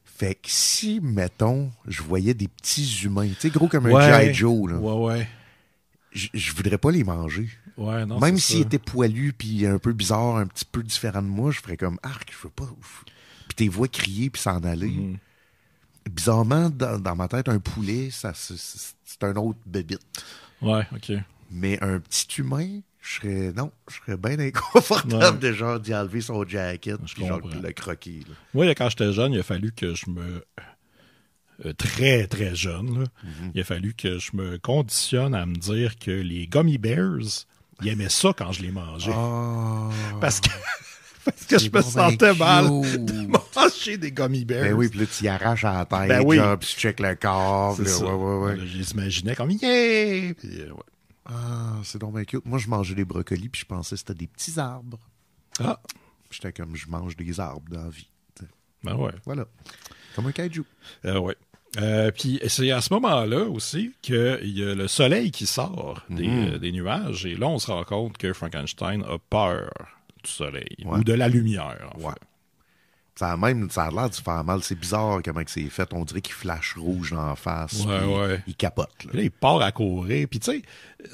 Fait que si, mettons, je voyais des petits humains, tu sais, gros comme un G.I. Joe, là, je voudrais pas les manger. Ouais, non, même s'ils étaient poilus puis un peu bizarres, un petit peu différents de moi, je ferais comme « Arc, je veux pas... » Puis t'es vois crier puis s'en aller. Bizarrement, dans ma tête, un poulet, c'est un autre bébite. Ouais, OK. Mais un petit humain, je serais bien inconfortable de genre d'y enlever son jacket puis genre de le croquer. Là. Moi, quand j'étais jeune, il a fallu que je me... très, très jeune, là, il a fallu que je me conditionne à me dire que les gummy bears, ils aimaient ça quand je les mangeais. Parce que je me sentais mal de manger des gummy bears. Ben oui, puis là, tu y arraches à la tête, puis tu checkes le corps. C'est ça. Ouais. Là, je les imaginais comme « Yeah! » c'est donc bien cute. Moi, je mangeais des brocolis, puis je pensais que c'était des petits arbres. J'étais comme, je mange des arbres dans la vie. T'sais. Ben ouais. Voilà. Comme un kaiju. Ouais. Puis c'est à ce moment-là aussi qu'il y a le soleil qui sort des nuages, et là, on se rend compte que Frankenstein a peur du soleil, ou de la lumière, en fait. Ça a l'air de se faire mal. C'est bizarre comment c'est fait. On dirait qu'il flash rouge en face. Il capote. Là. Là, il part à courir. Puis tu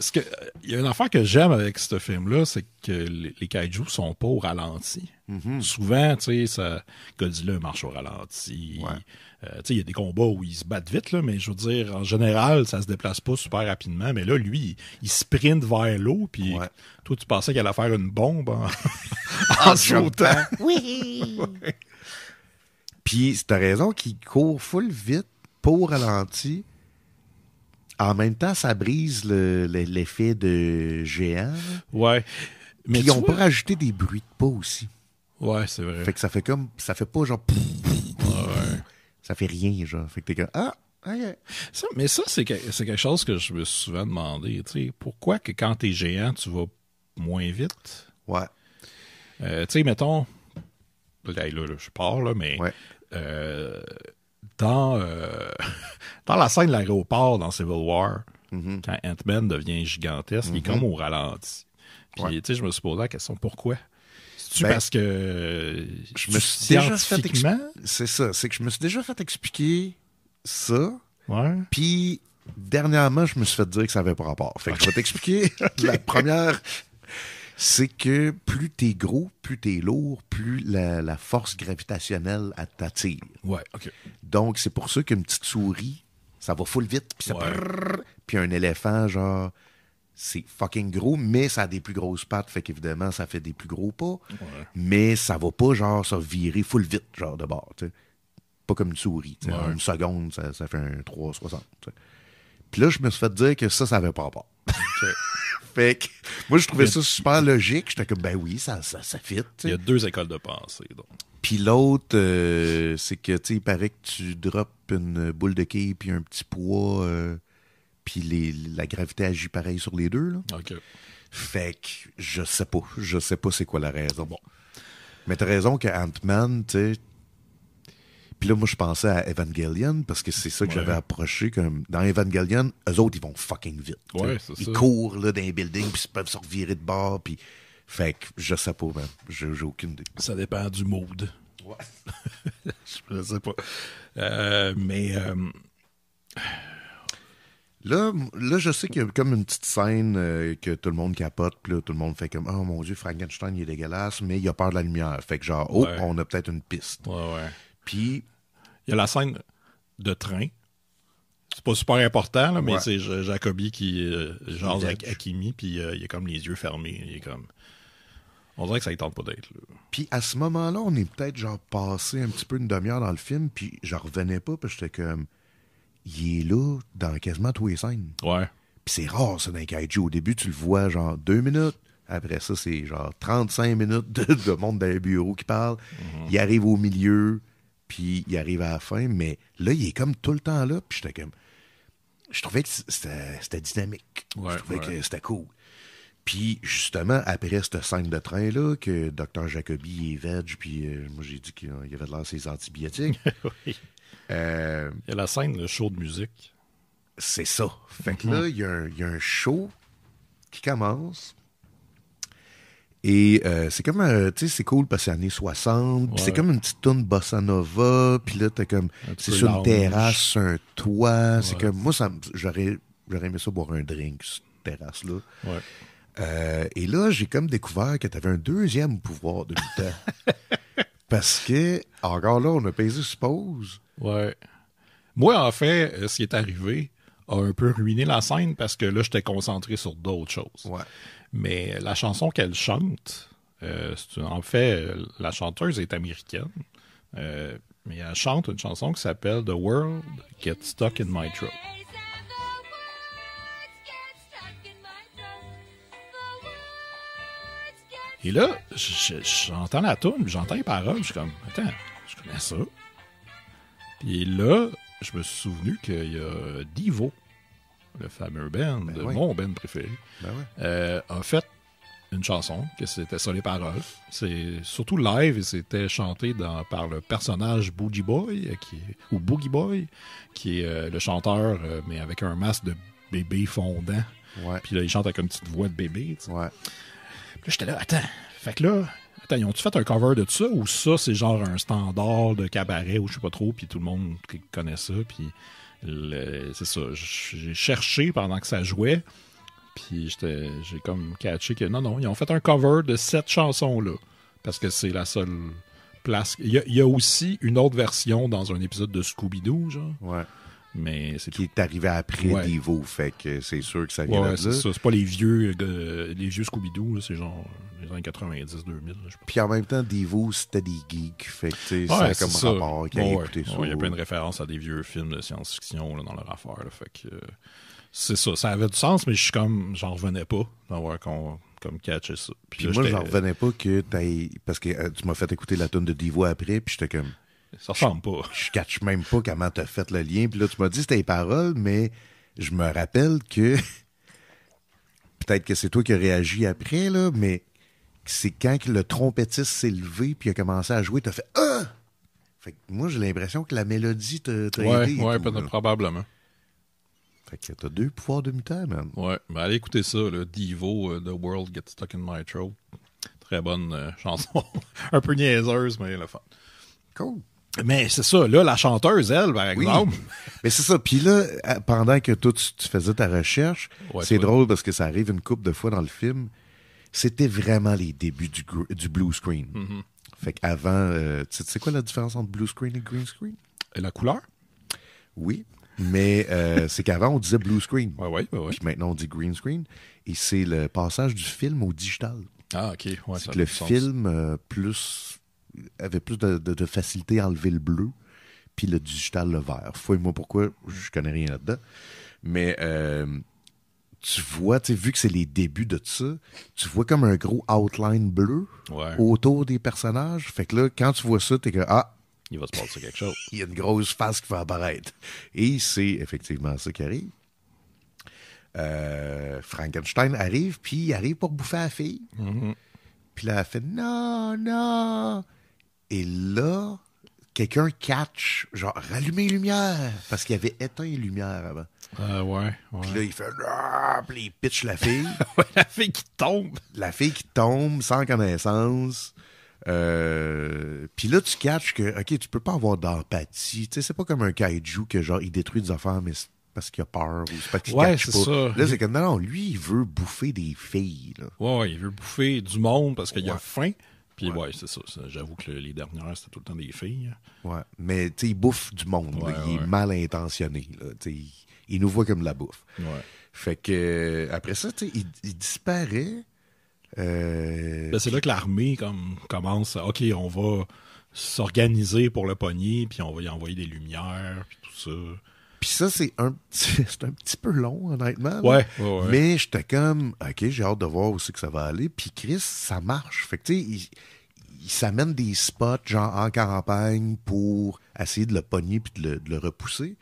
sais, il y a une affaire que j'aime avec ce film-là, c'est que les kaiju sont pas au ralenti. Souvent, tu sais, Godzilla marche au ralenti. Tu sais, il y a des combats où ils se battent vite, là, mais je veux dire, en général, ça se déplace pas super rapidement. Mais là, lui, il sprint vers l'eau, puis toi, tu pensais qu'il allait faire une bombe en sautant. Oui! Puis, t'as raison qu'il court full vite, pas au ralenti. En même temps, ça brise l'effet de géant. Ouais. Mais ils ont pas rajouté des bruits de pas aussi. Ouais, c'est vrai. Fait que ça fait pas genre... Ça fait rien, genre. Fait que t'es comme, Mais ça, c'est quelque chose que je me suis souvent demandé. Tu sais, pourquoi que quand t'es géant, tu vas moins vite? Ouais. Tu sais, mettons, là, je pars, là, mais Ouais. dans la scène de l'aéroport dans Civil War, quand Ant-Man devient gigantesque, il est comme au ralenti. Puis, tu sais, je me suis posé la question, pourquoi? C'est-tu parce que... Je me suis déjà fait scientifiquement? C'est ça, c'est que je me suis déjà fait expliquer ça, Ouais. puis dernièrement, je me suis fait dire que ça avait pas rapport. Fait que je vais t'expliquer. La première, c'est que plus t'es gros, plus t'es lourd, plus la force gravitationnelle elle t'attire. Ouais, OK. Donc, c'est pour ça qu'une petite souris, ça va full vite, puis ça puis un éléphant, genre, c'est fucking gros, mais ça a des plus grosses pattes, fait qu'évidemment, ça fait des plus gros pas, mais ça va pas, genre, ça virer full vite, genre, de bord, tu sais. Pas comme une souris, tu sais. En une seconde, ça fait un 3,60, tu sais. Puis là, je me suis fait dire que ça avait pas rapport. Fait que, moi, je trouvais ça super logique. J'étais comme, ben oui, ça fit. Il y a 2 écoles de pensée, donc. Puis l'autre, c'est que, tu sais, il paraît que tu droppes une boule de quille puis un petit poids, puis la gravité agit pareil sur les deux, là. OK. Fait que, je sais pas c'est quoi la raison. Bon. Mais t'as raison que Ant-Man, tu sais, puis là, moi, je pensais à Evangelion, parce que c'est ça que j'avais approché. Comme dans Evangelion, eux autres, ils vont fucking vite. Ouais, c'est ça. Ils courent là, dans les buildings, puis ils peuvent se revirer de bord. Puis... Fait que je sais pas, man. J'ai aucune idée. Ça dépend du mood. Ouais. Je sais pas. Là, je sais qu'il y a comme une petite scène que tout le monde capote, puis là, tout le monde fait comme « Oh mon Dieu, Frankenstein, il est dégueulasse, mais il a peur de la lumière. » Fait que genre, on a peut-être une piste. Ouais. Puis... Il y a la scène de train. C'est pas super important, là, mais Ouais. c'est Jacobi qui jase avec Hakimi, puis il a comme les yeux fermés. Il est comme... On dirait que ça ne tente pas d'être là. Puis à ce moment-là, on est peut-être genre passé un petit peu une demi-heure dans le film, puis j'en revenais pas, puis j'étais comme... Il est là dans quasiment tous les scènes. Ouais. Puis c'est rare, ça, dans les kaiju. Au début, tu le vois genre 2 minutes. Après ça, c'est genre 35 minutes de monde dans les bureaux qui parle. Il arrive au milieu, puis il arrive à la fin. Mais là, il est comme tout le temps là. Puis j'étais comme... Je trouvais que c'était dynamique. Ouais, je trouvais que c'était cool. Puis justement, après cette scène de train-là, que Dr. Jacobi est veg, puis moi, j'ai dit qu'il avait de l'air ses antibiotiques. Oui. Il y a la scène, le show de musique. C'est ça. Fait que là, il y a un show qui commence. Et c'est comme, tu sais, c'est cool parce que c'est années 60. Ouais. C'est comme une petite toune bossa nova. Puis là, t'as comme, c'est sur une terrasse, sur un toit. Ouais. C'est comme, moi, j'aurais aimé ça boire un drink sur cette terrasse-là. Ouais. Et là, j'ai comme découvert que t'avais un deuxième pouvoir de temps. Parce que, encore là, on a pesé sur pause. Ouais. Moi, en fait, ce qui est arrivé a un peu ruiné la scène parce que là, j'étais concentré sur d'autres choses. Ouais. Mais la chanson qu'elle chante, en fait, la chanteuse est américaine, mais elle chante une chanson qui s'appelle « The World Gets Stuck in My Throat ». Et là, j'entends la toune, j'entends les paroles, je suis comme, attends, je connais ça. Puis là, je me suis souvenu qu'il y a Devo, le fameux band, mon band préféré, a fait une chanson, que c'était ça les paroles. C'est surtout live, et c'était chanté par le personnage Boogie Boy, ou Boogie Boy, qui est le chanteur, mais avec un masque de bébé fondant. Ouais. Puis là, il chante avec une petite voix de bébé. Tu sais. Ouais. Puis là, j'étais là, attends, ils ont-tu fait un cover de ça, ou ça, c'est genre un standard de cabaret, ou je sais pas trop, puis tout le monde connaît ça, puis c'est ça, j'ai cherché pendant que ça jouait, puis j'ai comme catché que non, ils ont fait un cover de cette chanson-là, parce que c'est la seule place. Il y a aussi une autre version dans un épisode de Scooby-Doo, genre. Ouais. Mais c'est qui est arrivé après Devo, fait que c'est sûr que ça vient de là. C'est ça. C'est pas les vieux Scooby-Doo, là, c'est genre les années 90-2000. Puis en même temps, Devo, c'était des geeks, fait que ça a comme rapport qu'ils aient écouté ça. Il y a plein de références à des vieux films de science-fiction là, dans leur affaire. Là, fait que c'est ça. Ça avait du sens, mais j'en revenais pas d'avoir comme catché ça. Puis moi, j'en revenais pas que parce que tu m'as fait écouter la tune de Devo après, puis j'étais comme... Ça ressemble pas. Je catch même pas comment t'as fait le lien. Puis là, tu m'as dit c'était les paroles, mais je me rappelle que... Peut-être que c'est toi qui as réagi après, là, mais c'est quand que le trompettiste s'est levé puis a commencé à jouer, t'as fait « Ah! » Fait que moi, j'ai l'impression que la mélodie t'a aidé. Ouais, tout, probablement. Fait que t'as 2 pouvoirs de mutant, man. Ouais, ben allez écouter ça, là. Devo, The World Gets Stuck in My Throat. Très bonne chanson. Un peu niaiseuse, mais le fun. Cool. Mais c'est ça, là, la chanteuse, elle, par exemple. Oui. Mais c'est ça. Puis là, pendant que toi, tu faisais ta recherche, c'est drôle parce que ça arrive une couple de fois dans le film. C'était vraiment les débuts du blue screen. Mm-hmm. Fait qu'avant, tu sais quoi la différence entre blue screen et green screen? Et la couleur? Oui, mais c'est qu'avant, on disait blue screen. Ouais. Puis maintenant, on dit green screen. Et c'est le passage du film au digital. Ah, OK. Ouais, c'est que le film avait plus de facilité à enlever le bleu, puis le digital le vert. Fouille-moi pourquoi, je connais rien là-dedans. Mais tu vois, vu que c'est les débuts de ça, tu vois comme un gros outline bleu autour des personnages. Fait que là, quand tu vois ça, t'es que il va se passer quelque chose. Il y a une grosse face qui va apparaître. Et c'est effectivement ça qui arrive. Frankenstein arrive, puis il arrive pour bouffer la fille. Mm-hmm. Puis là, elle fait « Non! » Et là, quelqu'un catch, genre, rallumer les lumières, parce qu'il avait éteint les lumières avant. Ouais. Puis là, il fait « Puis il pitch la fille. La fille qui tombe. La fille qui tombe sans connaissance. Puis là, tu catches que, OK, tu peux pas avoir d'empathie. Tu sais, c'est pas comme un kaiju que, genre, il détruit des affaires, mais c'est parce qu'il a peur ou c'est parce qu'il catch pas. Ça. Là, c'est comme, non, lui, il veut bouffer des filles. Là. Ouais, il veut bouffer du monde parce qu'il a faim. Puis c'est ça. J'avoue que les dernières, c'était tout le temps des filles. Ouais, mais tu sais, il bouffe du monde. Il est mal intentionné. Là, il nous voit comme de la bouffe. Ouais. Fait que après ça, tu sais, il disparaît. C'est là que l'armée commence à, OK, on va s'organiser pour le pogner, puis on va y envoyer des lumières, puis tout ça. Puis ça, c'est un petit peu long, honnêtement. Ouais. Mais j'étais comme, OK, j'ai hâte de voir où c'est que ça va aller. Puis Chris, ça marche. Fait que, tu sais, il s'amène des spots, genre en campagne, pour essayer de le pogner puis de le repousser.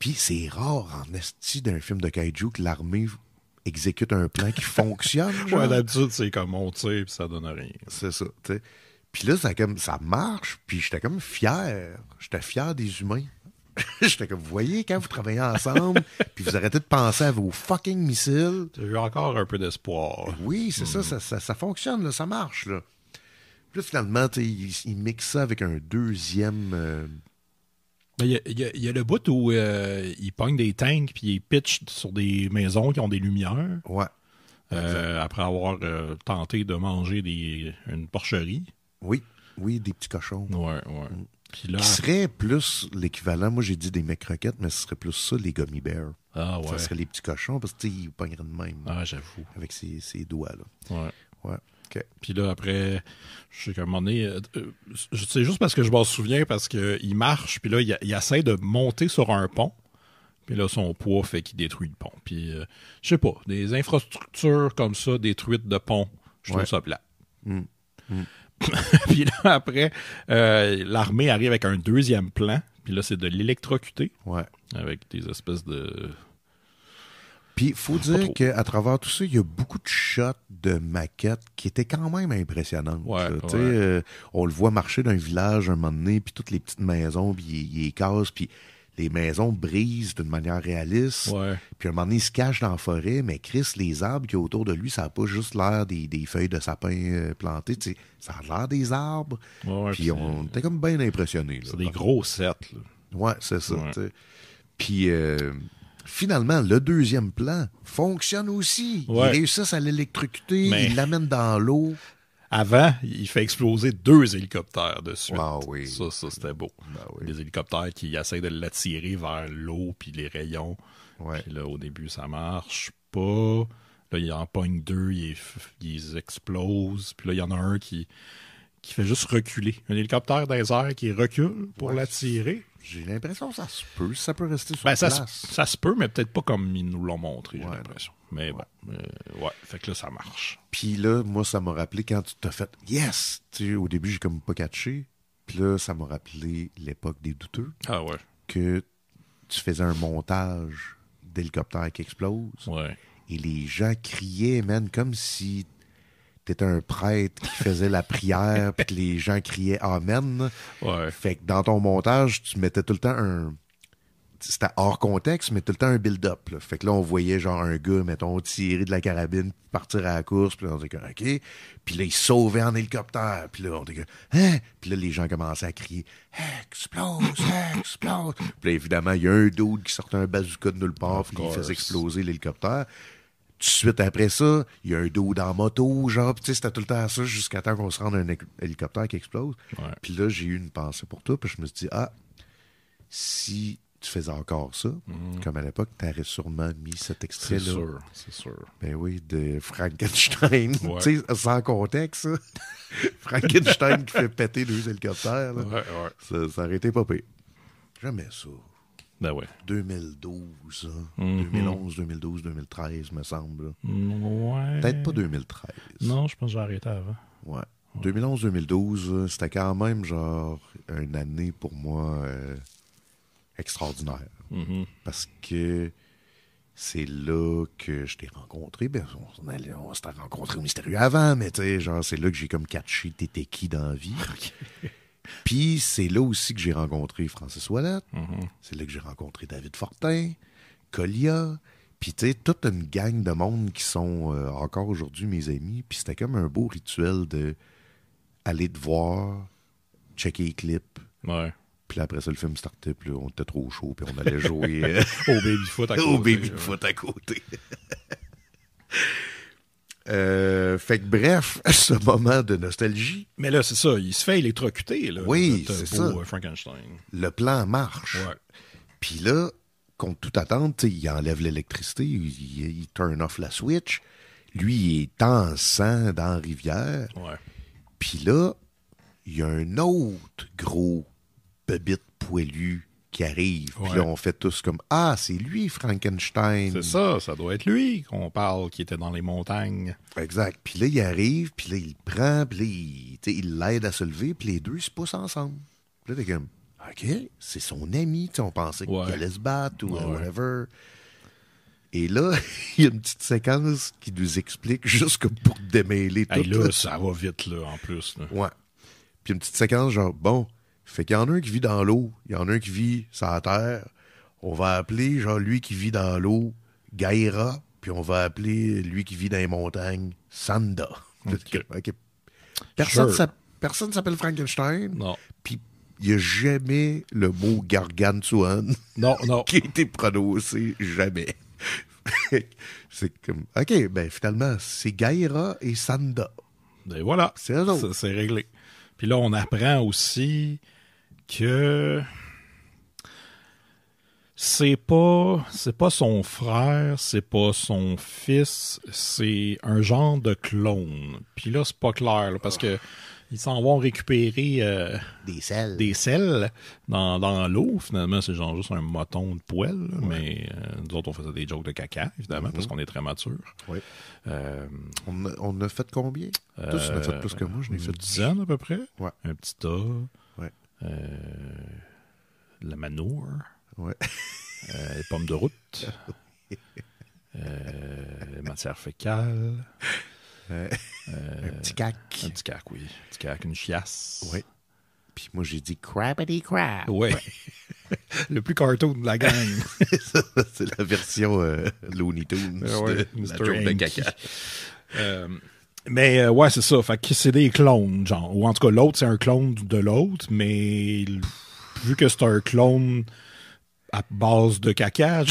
Puis c'est rare, en esti d'un film de kaiju, que l'armée exécute un plan qui fonctionne. Genre. Ouais, d'habitude, c'est comme on tire puis ça donne rien. C'est ça, tu sais. Puis là, ça marche, puis j'étais comme fier. J'étais fier des humains. J'étais comme, vous voyez, quand vous travaillez ensemble, puis vous arrêtez de penser à vos fucking missiles. J'ai eu encore un peu d'espoir. Oui, c'est ça fonctionne, là, ça marche, là. Puis là, finalement, il mixe ça avec un deuxième... Il y a le bout où il pogne des tanks puis il pitch sur des maisons qui ont des lumières. Ouais. Après avoir tenté de manger une porcherie. Oui, des petits cochons. Ouais. Puis là, qui serait plus l'équivalent, moi j'ai dit des mecs croquettes, mais ce serait plus ça, les gummy bears. Ah ouais. Ça serait les petits cochons, parce que ils pogneraient de même. Ah, j'avoue. Avec ses doigts-là. Ouais. OK. Puis là, après, je sais qu'à un moment donné, c'est juste parce que je m'en souviens, parce qu'il marche, puis là, il essaie de monter sur un pont. Puis là, son poids fait qu'il détruit le pont. Puis, je sais pas, des infrastructures comme ça, détruites de ponts, je trouve ça plat. Puis là, après, l'armée arrive avec un deuxième plan. Puis là, c'est de l'électrocuter. Ouais. Avec des espèces de... Puis, il faut dire qu'à travers tout ça, il y a beaucoup de shots de maquettes qui étaient quand même impressionnantes. Ouais. On le voit marcher d'un village un moment donné, puis toutes les petites maisons, puis il les casse, puis les maisons brisent d'une manière réaliste. Ouais. Puis à un moment donné, il se cache dans la forêt, mais Chris, les arbres qu'il y a autour de lui, ça n'a pas juste l'air des feuilles de sapin plantées. Ça a l'air des arbres. Ouais, puis on était comme bien impressionnés. C'est des gros sets. Là. Ouais, c'est ça. Ouais. Puis finalement, le deuxième plan fonctionne aussi. Ouais. Ils réussissent à l'électrocuter, ils l'amènent dans l'eau. Avant, il fait exploser 2 hélicoptères de suite. Ah oui. Ça c'était beau. Ben oui. Des hélicoptères qui essayent de l'attirer vers l'eau puis les rayons. Ouais. Puis là, au début, ça marche pas. Là, il en pogne 2, ils explosent. Puis là, il y en a un qui fait juste reculer. Un hélicoptère dans les airs qui recule pour l'attirer. J'ai l'impression que ça peut rester sur place. Ça se peut, mais peut-être pas comme ils nous l'ont montré, j'ai l'impression. Mais bon, fait que là, ça marche. Puis là, moi, ça m'a rappelé quand tu t'as fait « Yes! » Tu sais, au début, j'ai comme pas catché. Puis là, ça m'a rappelé l'époque des douteux. Ah ouais. Que tu faisais un montage d'hélicoptères qui explosent. Ouais. Et les gens criaient, man, comme si t'étais un prêtre qui faisait la prière puis que les gens criaient Amen. Ouais. Fait que dans ton montage, tu mettais tout le temps c'était hors contexte, mais tout le temps un build-up. Là. Fait que là, on voyait genre un gars, mettons, tirer de la carabine, partir à la course, puis là, on était comme, OK. Puis là, il sauvait en hélicoptère. Puis là, on était comme, hein? Puis là, les gens commençaient à crier, explose, explose. Puis là, évidemment, il y a un dude qui sortait un bazooka de nulle part, puis il faisait exploser l'hélicoptère. Tout de suite après ça, il y a un dude en moto, genre, puis tu sais, c'était tout le temps ça, jusqu'à temps qu'on se rende à un hélicoptère qui explose. Ouais. Puis là, j'ai eu une pensée pour toi, puis je me suis dit, si tu faisais encore ça, comme à l'époque, tu aurais sûrement mis cet extrait-là. C'est sûr. Ben oui, de Frankenstein. Ouais. Tu sais, sans contexte, ça. Frankenstein qui fait péter 2 hélicoptères. Là. Ouais. Ça aurait été pas pire. Jamais ça. Ben ouais. 2012, 2011, 2012, 2013, me semble. Ouais. Peut-être pas 2013. Non, je pense que j'ai arrêté avant. Ouais. 2011-2012, c'était quand même genre une année pour moi extraordinaire. Parce que c'est là que je t'ai rencontré. Ben, on s'était rencontré au Mystérieux avant, mais tu sais, genre, c'est là que j'ai comme catché t'étais qui dans la vie. Puis c'est là aussi que j'ai rencontré Francis Ouellette. C'est là que j'ai rencontré David Fortin, Colia. Puis tu sais, toute une gang de monde qui sont encore aujourd'hui mes amis. Puis c'était comme un beau rituel de aller te voir, checker les clips. Ouais. Puis après ça, le film startait, puis là, on était trop chaud, puis on allait jouer au baby-foot à côté. Au baby-foot à côté. Fait que bref, ce moment de nostalgie. Mais là, c'est ça, il se fait électrocuter, là. Oui, c'est ça. Frankenstein. Le plan marche. Ouais. Puis là, contre toute attente, il enlève l'électricité, il turn off la switch. Lui, il est en sang dans la rivière. Ouais. Puis là, il y a un autre gros bébite poilu qui arrive. Puis là, on fait tous comme, ah, c'est lui, Frankenstein. C'est ça, ça doit être lui qu'on parle, qui était dans les montagnes. Exact. Puis là, il arrive, puis là, il le prend, puis là, il l'aide à se lever, puis les deux se poussent ensemble. Puis là, t'es comme, OK, c'est son ami. T'sais, on pensait qu'il allait se battre ou whatever. Et là, il y a une petite séquence qui nous explique, juste comme pour démêler tout. Là, ça va vite, là, en plus. Là. Ouais. Puis une petite séquence genre, bon, fait qu'il y en a un qui vit dans l'eau, il y en a un qui vit sur la terre. On va appeler, genre, lui qui vit dans l'eau, Gaïra, puis on va appeler lui qui vit dans les montagnes, Sanda. Okay. Personne s'appelle Frankenstein. Non. Puis il n'y a jamais le mot gargantuan non. qui a été prononcé, jamais. C'est comme, OK, ben finalement, c'est Gaïra et Sanda. Ben voilà, c'est eux autres. C'est réglé. Puis là, on apprend aussi que c'est pas son frère, c'est pas son fils, c'est un genre de clone. Puis là, c'est pas clair, là, parce que ils s'en vont récupérer des selles dans l'eau. Finalement, c'est genre juste un moton de poêle. Là, mais nous autres, on faisait des jokes de caca, évidemment, parce qu'on est très matures. Oui. On a fait combien? Tous, on a fait plus que moi. Je n'ai fait 10 à peu près. Ouais. Un petit tas. Ouais. La manure. Ouais. Les pommes de route. Matière fécale. Un petit cac. Un petit cac, oui. Un petit cac, une chiasse. Oui. Puis moi, j'ai dit crabbity crab. Oui. Le plus cartoon de la gang. C'est la version Looney Tunes de la joke de caca. Mais ouais, c'est ça. Fait que c'est des clones, genre. Ou en tout cas, l'autre, c'est un clone de l'autre, mais vu que c'est un clone à base de caca,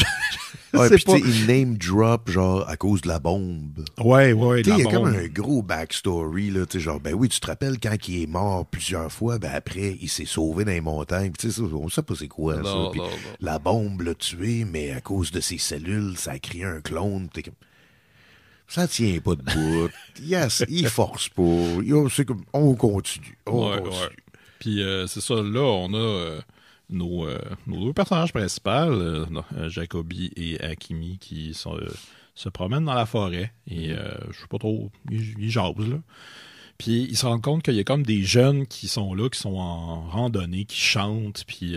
ouais, puis tu sais, il name drop, genre, à cause de la bombe. Ouais, tu sais, il y a comme un gros backstory, là, tu sais, genre, ben oui, tu te rappelles quand il est mort plusieurs fois, ben après, il s'est sauvé dans les montagnes, tu sais, on sait pas c'est quoi, ça. Puis la bombe l'a tué, mais à cause de ses cellules, ça a créé un clone, t'es comme... Ça tient pas de bout. Yes, il force pas. C'est comme, on continue. On continue. Ouais. Puis c'est ça, là, on a nos deux personnages principaux, Jacobi et Akimi, qui se promènent dans la forêt. Et je sais pas trop, ils jasent, là. Puis ils se rendent compte qu'il y a comme des jeunes qui sont là, qui sont en randonnée, qui chantent, puis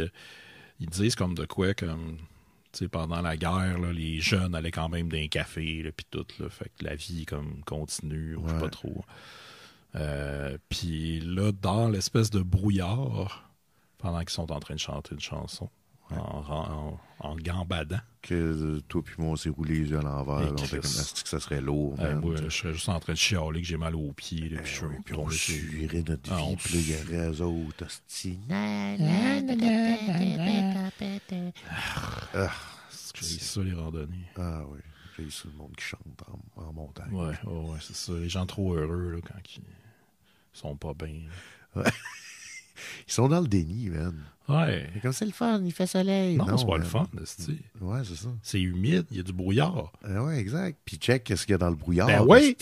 ils disent comme de quoi, comme... sais, pendant la guerre, là, les jeunes allaient quand même dans un café, puis tout, là, fait que la vie comme continue, ou je sais pas trop. Puis là, dans l'espèce de brouillard, pendant qu'ils sont en train de chanter une chanson, en gambadant. Que toi puis moi, on s'est roulé les yeux à l'envers. On était comme, est-ce que ça serait lourd? Moi, je serais juste en train de chialer que j'ai mal aux pieds. Là, puis puis on suirait notre vie. Puis là, il y aurait eux autres, hostie. J'ai ça, les randonnées. Ah oui, j'ai ça, le monde qui chante en montagne. Ouais, c'est ça. Les gens trop heureux là, quand ils sont pas bien. Ouais. Ils sont dans le déni, man. Ouais. Mais comme c'est le fun, il fait soleil. Non, c'est pas le fun, ouais, c'est ça. C'est humide, il y a du brouillard. Ouais, exact. Puis check, qu'est-ce qu'il y a dans le brouillard? Ben oui!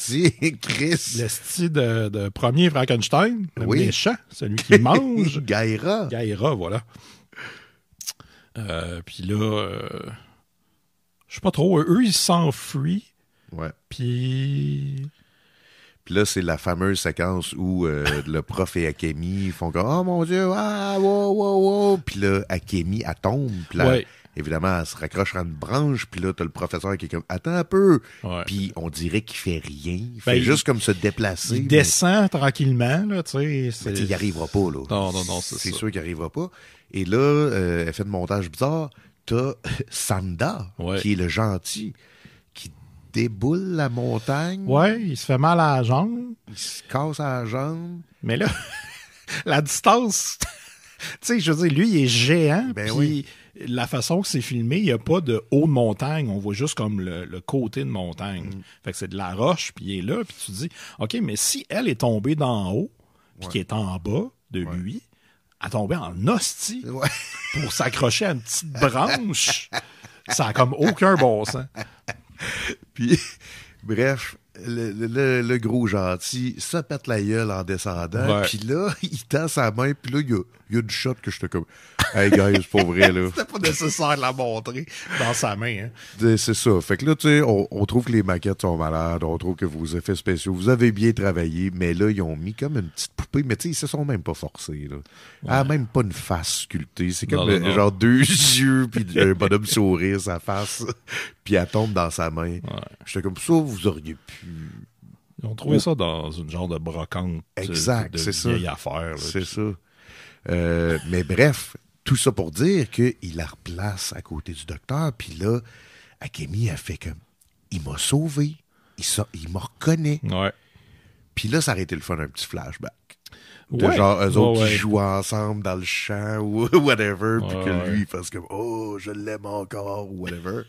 Chris! Le style de premier Frankenstein, le méchant, celui qui mange. Gaïra. Gaïra, voilà. Puis là, je sais pas trop, eux, ils s'enfuient. Ouais. Puis là, c'est la fameuse séquence où le prof et Akemi font comme « Oh mon Dieu, ah, wow. » Puis là, Akemi, elle tombe. Puis là, évidemment, elle se raccroche à une branche. Puis là, t'as le professeur qui est comme « Attends un peu. » Puis on dirait qu'il fait rien. Il fait juste comme se déplacer. Il descend tranquillement, là, tu sais. Mais il n'y arrivera pas, là. Non, c'est sûr qu'il n'y arrivera pas. Et là, elle fait de montage bizarre. T'as Sanda, qui est le gentil, qui déboule la montagne. Ouais, il se fait mal à la jambe. Il se casse à la jambe. Mais là, la distance, tu sais, je veux dire, lui, il est géant. Puis la façon que c'est filmé, il n'y a pas de haut de montagne. On voit juste comme le côté de montagne. Fait que c'est de la roche, puis il est là. Puis tu te dis, OK, mais si elle est tombée d'en haut, puis qui est en bas de lui, elle tombait en hostie pour s'accrocher à une petite branche. Ça a comme aucun bon sens. Puis, bref, le gros gentil se pète la gueule en descendant. Puis là, il tend sa main. Puis là, il y a une shot que j'étais comme « Hey, guys, c'est pas vrai, là. » C'était pas nécessaire de la montrer dans sa main. Hein. C'est ça. Fait que là, tu sais, on trouve que les maquettes sont malades. On trouve que vos effets spéciaux, vous avez bien travaillé. Mais là, ils ont mis comme une petite poupée. Mais tu sais, ils se sont même pas forcés, là. Ah, même pas une face sculptée. C'est comme genre 2 yeux, puis un bonhomme sourire, sa face. Puis elle tombe dans sa main. J'étais comme ça, vous auriez pu... Ils ont trouvé ça dans une genre de brocante. Exact, c'est ça. Vieille affaire. Là, c'est ça. Mais bref, tout ça pour dire qu'il la replace à côté du docteur. Puis là, Akemi a fait comme... Il m'a sauvé. Il me reconnaît. Ouais. Puis là, ça aurait été le fun, un petit flashback. De genre, eux autres qui jouent ensemble dans le champ ou whatever. Puis que lui, il fasse comme... Oh, je l'aime encore ou whatever.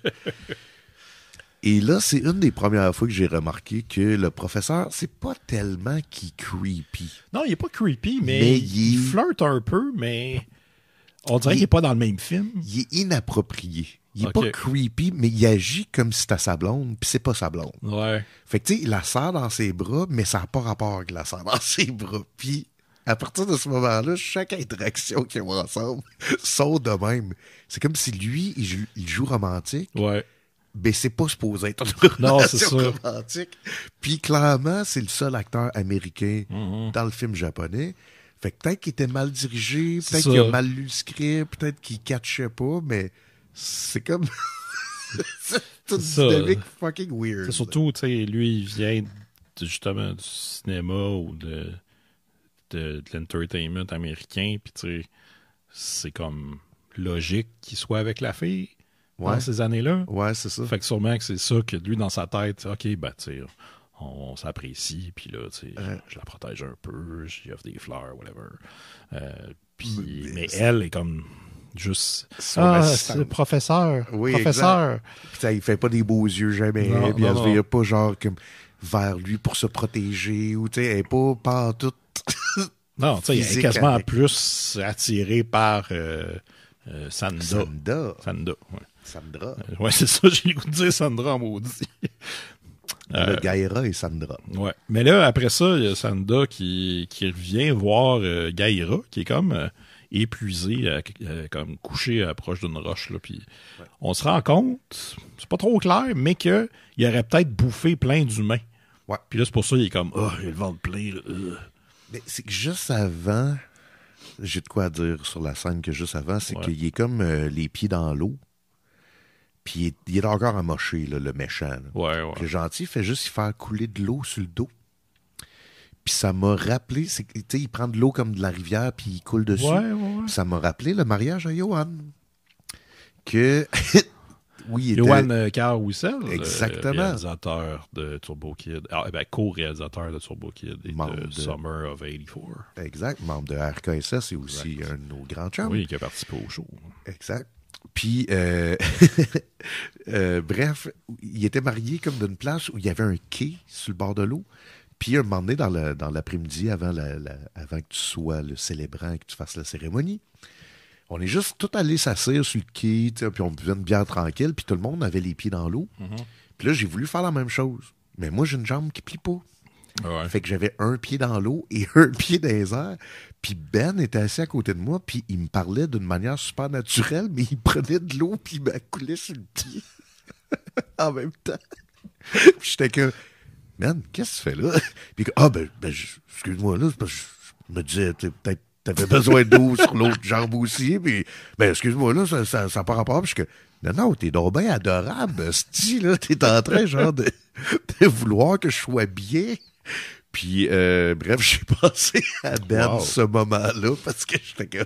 Et là, c'est une des premières fois que j'ai remarqué que le professeur, c'est pas tellement qu'il est creepy. Non, il est pas creepy, mais il flirte un peu, mais on dirait qu'il est pas dans le même film. Il est inapproprié. Il est pas creepy, mais il agit comme si c'était sa blonde, puis c'est pas sa blonde. Ouais. Fait que tu sais, il la serre dans ses bras, mais ça n'a pas rapport qu'il la serre dans ses bras. Puis à partir de ce moment-là, chaque interaction qu'ils ont ensemble sont de même. C'est comme si lui, il joue romantique. Ouais. Ben, c'est pas supposé être une relation romantique. Puis, clairement, c'est le seul acteur américain dans le film japonais. Fait que peut-être qu'il était mal dirigé, peut-être qu'il a mal lu le script, peut-être qu'il catchait pas, mais c'est comme... c'est toute une dynamique fucking weird. C'est surtout, tu sais, lui, il vient justement du cinéma ou de l'entertainment américain, puis tu sais, c'est comme logique qu'il soit avec la fille. Dans ces années-là. Ouais, c'est ça. Fait que sûrement que c'est ça que lui, dans sa tête, OK, ben, tu sais, on s'apprécie, puis là, tu sais, je la protège un peu, j'y offre des fleurs, whatever. Mais elle est comme juste... c'est le professeur. Oui, professeur. Puis il fait pas des beaux yeux jamais, puis elle se vire pas genre comme vers lui pour se protéger, ou tu sais, elle est pas partout... Non, tu sais, elle est quasiment plus attirée par... Sanda, ouais. Sandra. Ouais, c'est ça, j'ai le goût de dire Sandra en maudit. Gaïra et Sandra. Ouais. Mais là, après ça, il y a Sanda qui revient voir Gaïra, qui est comme épuisé, comme couché proche d'une roche. Là, puis on se rend compte, c'est pas trop clair, mais qu'il aurait peut-être bouffé plein d'humains. Ouais. Puis là, c'est pour ça qu'il est comme, il a le ventre plein. Mais c'est que juste avant... J'ai de quoi dire sur la scène que juste avant, c'est qu'il est comme les pieds dans l'eau. Puis il est encore amoché, là, le méchant. Là. Ouais. Puis le gentil fait juste y faire couler de l'eau sur le dos. Puis ça m'a rappelé, tu sais, il prend de l'eau comme de la rivière, puis il coule dessus. Ouais. Puis ça m'a rappelé le mariage à Johan. Que... oui, il était... Johan Carl Wissel, Exactement. réalisateur de Turbo Kid, co-réalisateur de Turbo Kid et de Summer of 84. Exact, membre de RKSS et aussi un de nos grands chums. Oui, qui a participé au show. Exact. Puis, bref, il était marié comme d'une place où il y avait un quai sur le bord de l'eau. Puis, un moment donné, dans l'après-midi, avant que tu sois le célébrant et que tu fasses la cérémonie, on est juste tout allé s'asseoir sur le quai, puis on buvait une bière tranquille, puis tout le monde avait les pieds dans l'eau. Mm-hmm. Puis là, j'ai voulu faire la même chose. Mais moi, j'ai une jambe qui plie pas. Ouais. Fait que j'avais un pied dans l'eau et un pied dans les airs. Puis Ben était assis à côté de moi, puis il me parlait d'une manière super naturelle, mais il prenait de l'eau, puis il m'accoulait sur le pied en même temps. Puis j'étais que, man, qu'est-ce que tu fais là? Puis excuse-moi, là, c'est parce que je me disais, peut-être t'avais besoin d'eau sur l'autre jambe aussi, puis, excuse-moi, là, ça n'a pas rapport, puis je suis que, non, t'es donc bien adorable, sti, là, t'es en train, genre, de vouloir que je sois bien. Puis, bref, j'ai pensé à Ben ce moment-là, parce que j'étais que,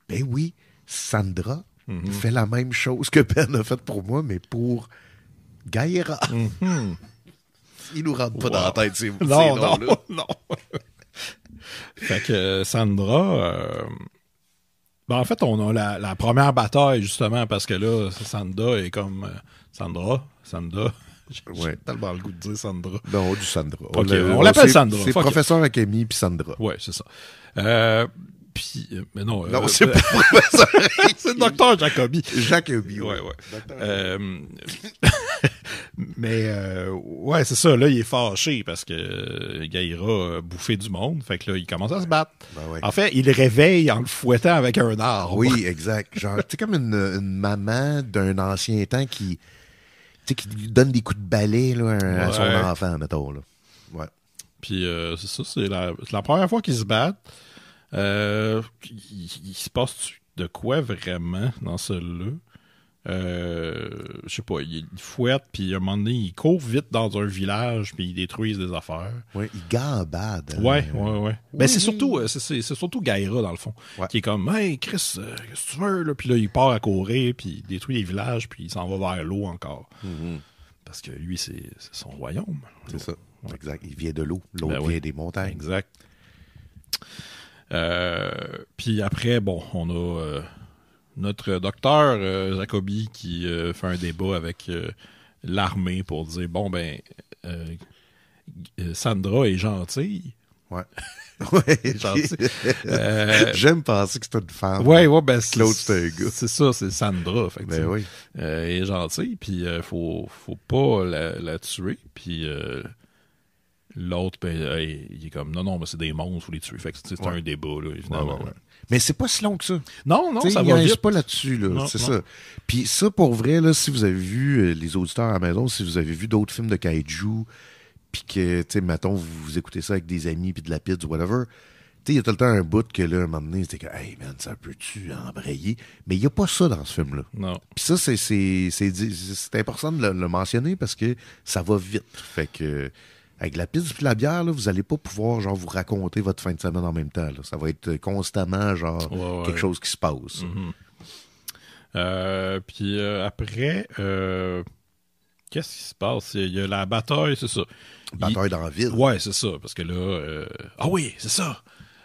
ben oui, Sandra fait la même chose que Ben a fait pour moi, mais pour Gaïra. Mm-hmm. Il nous rentre pas dans la tête, ces noms-là. Non. Fait que Sandra... en fait, on a la première bataille, justement, parce que là, Sandra est comme... Sandra. J'ai tellement le goût de dire Sandra. Non, du Sandra. On l'appelle Sandra. C'est professeur Akemi puis Sandra. Oui, c'est ça. Puis, mais non. Non, c'est pas professeur Akemi. C'est le docteur Jacobi. Jacobi, ouais. Mais, ouais, c'est ça. Là, il est fâché parce que Gaïra a bouffé du monde. Fait que là, il commence à se battre. Ben ouais. En fait, il le réveille en le fouettant avec un arbre. Oui, exact. Genre, tu sais, comme une maman d'un ancien temps qui lui donne des coups de balai là, à son enfant, mettons. Là. Ouais. Puis, c'est ça, c'est la première fois qu'ils se battent. Il se passe de quoi vraiment dans celui-là? Je sais pas, il fouette, puis à un moment donné, il court vite dans un village, puis il détruise des affaires. Oui, il gambade. Ouais. Ben, c'est surtout Gaïra, dans le fond, qui est comme, hey, Chris, qu'est-ce que tu veux, là? Puis là, il part à courir, puis il détruit les villages, puis il s'en va vers l'eau encore. Mm-hmm. Parce que lui, c'est son royaume. C'est ça, exact. Il vient de l'eau. L'autre vient des montagnes. Exact. Puis après, bon, on a notre docteur Jacobi qui fait un débat avec l'armée pour dire, bon, ben, Sandra est gentille. Ouais. Gentille. J'aime penser que c'est une femme. Ouais, ben, l'autre, c'est un gars. C'est ça, c'est Sandra. Fait que, ben oui. Elle est gentille, puis faut pas la tuer. Puis l'autre, ben, il est comme, non, mais c'est des monstres, faut les tuer. Fait que c'est un débat, là, évidemment. Ouais. Mais c'est pas si long que ça. Non, t'sais, ça va vite. Pas là-dessus, là. Non, c'est ça. Puis ça, pour vrai, là, si vous avez vu, les auditeurs à la maison, si vous avez vu d'autres films de kaiju, puis que, tu sais, mettons, vous écoutez ça avec des amis, puis de la pizza, whatever, tu sais, il y a tout le temps un bout que, là, un moment donné, c'était que, hey, man, ça peut-tu embrayer? Mais il n'y a pas ça dans ce film-là. Non. Puis ça, c'est important de le mentionner parce que ça va vite. Fait que... Avec la pizza et la bière, là, vous n'allez pas pouvoir genre vous raconter votre fin de semaine en même temps. Là. Ça va être constamment genre quelque chose qui se passe. Mm-hmm. Puis après, qu'est-ce qui se passe? Il y a la bataille, c'est ça. Bataille dans la ville. Ouais, c'est ça. Parce que là, ah oui, c'est ça.